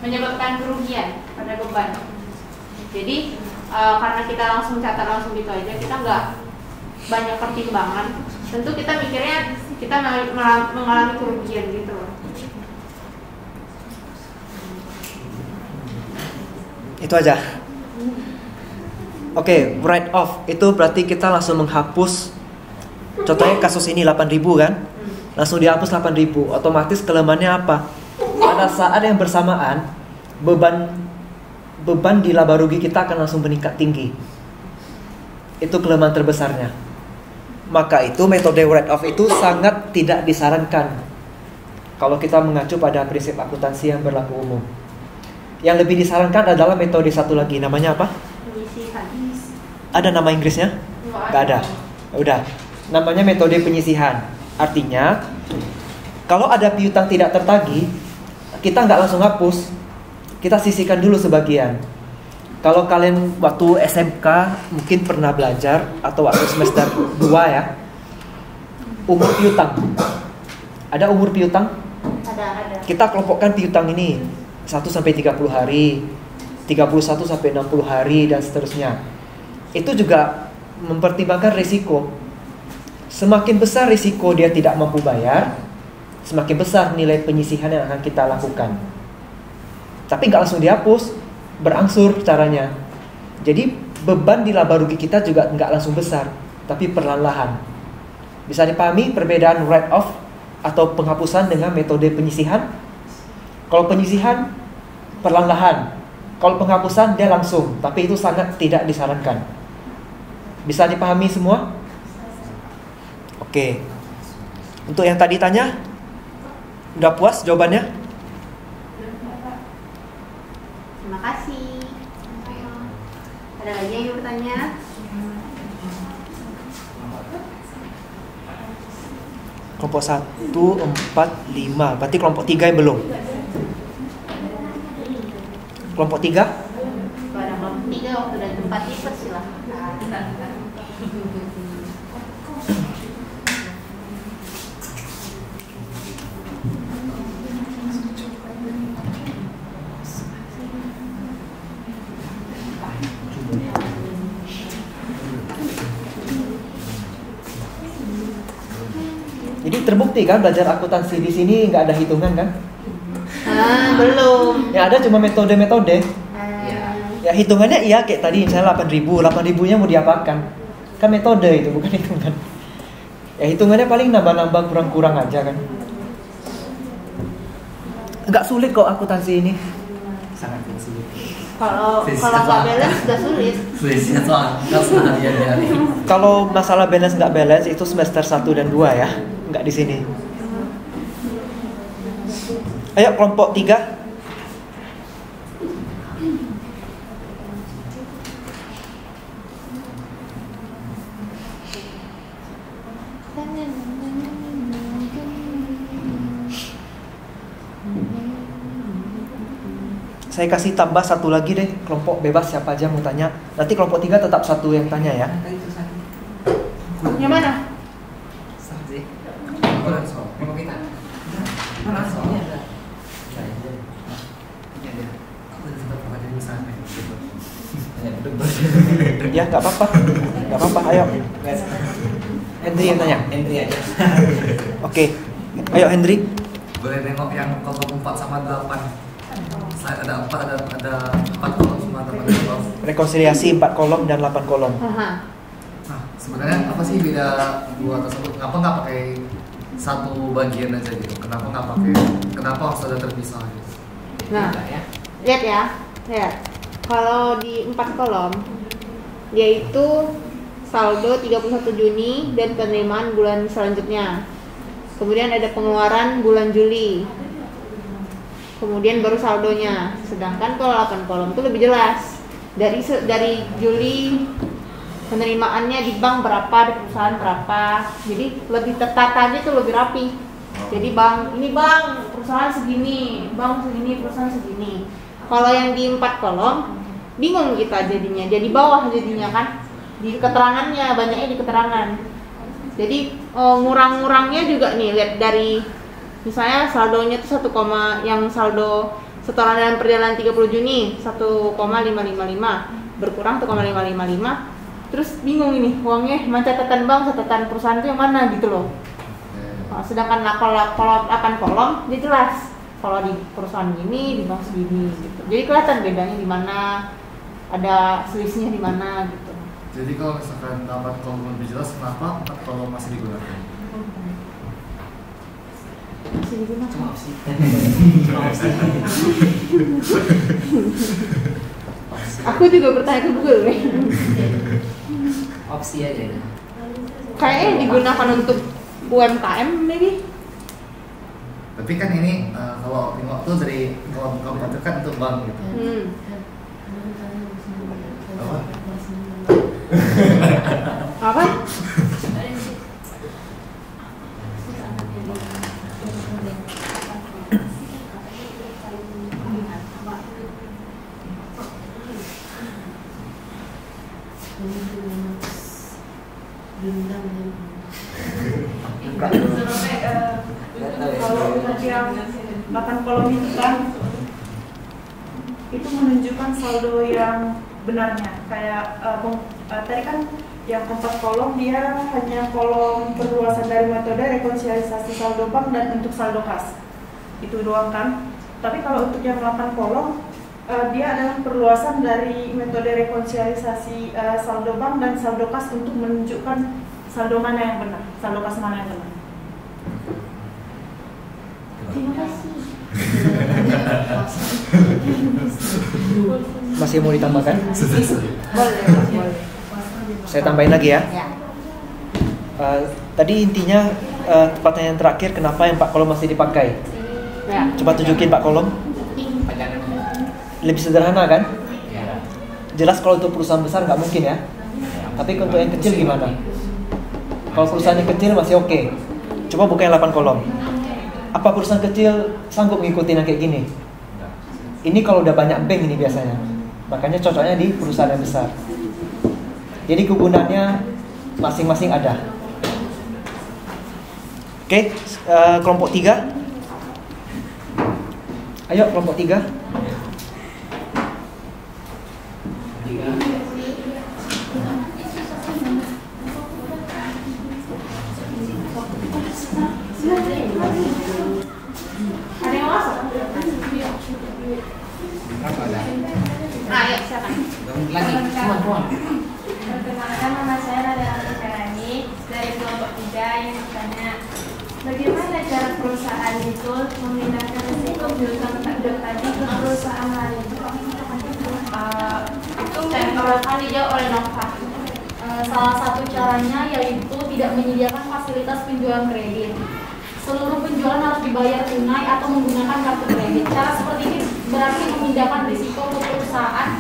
menyebabkan kerugian pada beban. Jadi karena kita langsung catat langsung gitu aja, kita nggak banyak pertimbangan. Tentu kita mikirnya kita mengalami kerugian gitu loh. Itu aja. Oke, write off itu berarti kita langsung menghapus. Contohnya kasus ini 8.000 kan? Langsung dihapus 8.000. Otomatis kelemahannya apa? Pada saat yang bersamaan beban di laba rugi kita akan langsung meningkat tinggi. Itu kelemahan terbesarnya. Maka itu metode write off itu sangat tidak disarankan kalau kita mengacu pada prinsip akuntansi yang berlaku umum. Yang lebih disarankan adalah metode satu lagi, namanya apa? Penyisihan. Ada nama Inggrisnya? Nggak ada. Udah. Namanya metode penyisihan. Artinya, kalau ada piutang tidak tertagih, kita nggak langsung hapus. Kita sisihkan dulu sebagian. Kalau kalian waktu SMK mungkin pernah belajar, atau waktu semester 2 ya, umur piutang. Ada umur piutang? Ada. Kita kelompokkan piutang ini 1 sampai 30 hari, 31 sampai 60 hari dan seterusnya. Itu juga mempertimbangkan risiko. Semakin besar risiko dia tidak mampu bayar, semakin besar nilai penyisihan yang akan kita lakukan. Tapi nggak langsung dihapus, berangsur caranya. Jadi beban di laba rugi kita juga nggak langsung besar, tapi perlahan-lahan. Bisa dipahami perbedaan write off atau penghapusan dengan metode penyisihan? Kalau penyisihan perlahan-lahan, kalau penghapusan dia langsung, tapi itu sangat tidak disarankan. Bisa dipahami semua? Oke. Untuk yang tadi tanya, udah puas jawabannya? Terima kasih. Ada lagi yang bertanya? Kelompok 1, 4, 5. Berarti kelompok 3 yang belum. Kelompok 3? Pada kelompok 3 waktu dan tempat dipersilahkan. Jadi terbukti kan belajar akuntansi di sini nggak ada hitungan kan? Belum. Ya ada cuma metode-metode. Ya hitungannya iya kayak tadi misalnya 8.000 nya mau diapakan? Kan metode itu bukan hitungan. Ya hitungannya paling nambah-nambah kurang-kurang aja kan. Nggak sulit kok akuntansi ini. Sangat sulit. Kalau nggak balance sudah sulit. Sulitnya soal sehari-hari. Kalau masalah balance nggak balance itu semester 1 dan 2 ya, nggak di sini. Ayo kelompok 3. Saya kasih tambah satu lagi deh, kelompok bebas siapa aja mau tanya. Nanti kelompok 3 tetap satu yang tanya ya. Yang mana? Ya nggak apa-apa, nggak apa-apa. Ayo, Hendri yang tanya. Hendri aja. Oke, ayo Hendri. Boleh nengok yang kelompok 4 sama 8. Saya ada 4 kolom sama 8 kolom. Rekonsiliasi 4 kolom dan 8 kolom. Nah, sebenarnya apa sih beda dua tersebut? Kenapa nggak pakai satu bagian aja gitu? Kenapa harus ada terpisah gitu? Nah, lihat ya. Lihat. Kalau di 4 kolom yaitu saldo 31 Juni dan penerimaan bulan selanjutnya. Kemudian ada pengeluaran bulan Juli. Kemudian baru saldonya. Sedangkan kalau 8 kolom itu lebih jelas. Dari Juli penerimaannya di bank berapa, di perusahaan berapa. Jadi lebih tertatanya itu lebih rapi. Jadi ini bank, perusahaan segini, bank segini, perusahaan segini. Kalau yang di 4 kolom bingung kita jadinya. Jadi bawah jadinya kan. Di keterangannya, banyaknya di keterangan. Jadi ngurang-ngurangnya juga nih, lihat dari misalnya saldonya itu 1, yang saldo setoran dalam perjalanan 30 Juni 1,555 berkurang 1,555. Terus bingung ini uangnya mana catatan bank, catatan perusahaan itu yang mana gitu loh. Sedangkan kalau 8 kolom dia jelas. Kalau di perusahaan gini, di bank segini gitu. Jadi kelihatan bedanya di mana, ada selisihnya di mana gitu. Jadi kalau misalkan 8 kolom lebih jelas, kenapa 4 kolom masih digunakan? Masih digunakan. Cuma opsi. Aku juga bertanya ke Google nih. Opsi aja ya. Kayaknya digunakan untuk UMKM maybe. Tapi kan ini kalau tengok tuh dari kolom itu kan untuk bank gitu. Apa? Kalau untuk yang 8 kolom itu kan itu menunjukkan saldo yang benarnya. Kayak tadi kan yang 4 kolom dia hanya kolom perluasan dari metode rekonsiliasi saldo bank dan untuk saldo kas. Itu doang kan. Tapi kalau untuk yang 8 kolom dia adalah perluasan dari metode rekonsiliasi saldo bank dan saldo kas untuk menunjukkan saldo mana yang benar, saldo kas mana yang benar. Terima kasih. Masih mau ditambahkan? Boleh. Saya tambahin lagi ya. Ya. Tadi intinya pertanyaan terakhir, kenapa yang 4 kolom masih dipakai? Ya. Coba tunjukin 4 kolom. Lebih sederhana kan? Jelas kalau untuk perusahaan besar nggak mungkin ya. Tapi untuk yang kecil gimana? Kalau perusahaan yang kecil masih oke. Coba buka yang 8 kolom. Apa perusahaan kecil sanggup ngikutin yang kayak gini? Ini kalau udah banyak bank ini biasanya. Makanya cocoknya di perusahaan yang besar. Jadi kegunaannya masing-masing ada. Oke, kelompok 3. Ayo kelompok 3. Ada yang masuk? Ayo silakan. Perkenalkan, nama saya Nada Alfiani dari kelompok 3 yang bertanya, bagaimana cara perusahaan itu memindahkan risiko piutang tadi ke perusahaan lain? Itu akan dijawab oleh Nova. Salah satu caranya yaitu tidak menyediakan fasilitas penjualan kredit. Seluruh penjualan harus dibayar tunai atau menggunakan kartu kredit. Cara seperti ini berarti memindahkan risiko ke perusahaan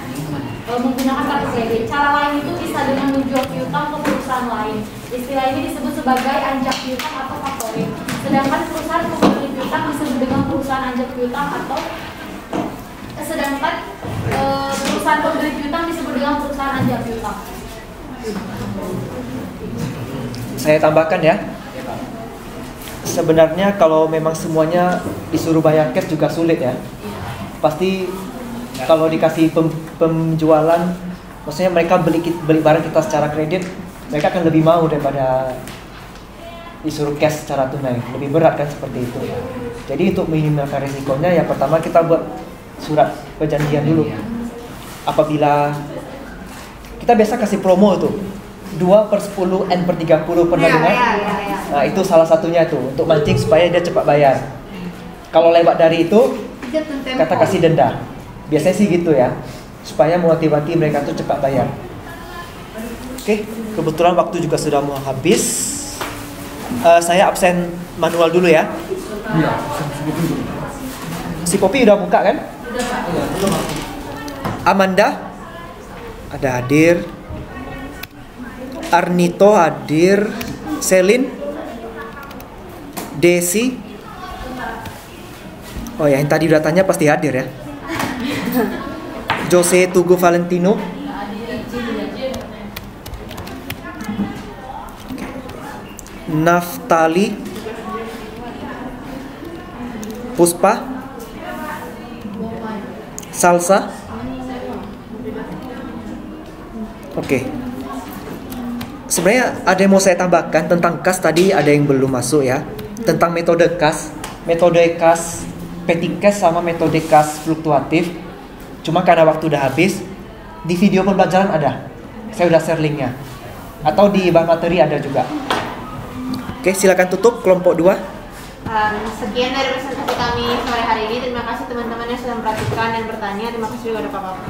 menggunakan kartu kredit. Cara lain itu bisa dengan menjual piutang ke perusahaan lain. Istilah ini disebut sebagai anjak piutang atau factoring. Sedangkan perusahaan pembeli piutang disebut dengan perusahaan anjak piutang atau perusahaan pembeli piutang disebut dengan perusahaan anjak piutang. Saya tambahkan ya. Sebenarnya kalau memang semuanya disuruh bayar cash juga sulit ya. Pasti kalau dikasih penjualan, maksudnya mereka beli barang kita secara kredit, mereka akan lebih mau daripada disuruh cash secara tunai. Lebih berat kan seperti itu. Jadi untuk meminimalkan risikonya, yang pertama kita buat surat perjanjian dulu. Apabila kita biasa kasih promo tuh 2/10 N/30, pernah dengar? Nah itu salah satunya tuh untuk mancing supaya dia cepat bayar. Kalau lewat dari itu kata kasih denda. Biasanya sih gitu ya, supaya memotivasi mereka tuh cepat bayar. Oke, kebetulan waktu juga sudah mau habis. Saya absen manual dulu ya. Si Poppy udah buka kan? Amanda ada hadir. Arnito hadir. Selin, Desi. Oh ya, yang tadi udah tanya pasti hadir ya. Jose Tugu Valentino. Naftali. Puspa. Salsa. Oke. Sebenarnya ada yang mau saya tambahkan tentang kas tadi, ada yang belum masuk ya. Tentang metode kas petty cash sama metode kas fluktuatif. Cuma karena waktu udah habis, di video pembelajaran ada. Saya udah share linknya. Atau di bahan materi ada juga. Oke, silakan tutup kelompok 2. Sekian dari presentasi kami sore hari ini. Terima kasih teman-teman yang sudah memperhatikan dan bertanya. Terima kasih juga kepada Bapak.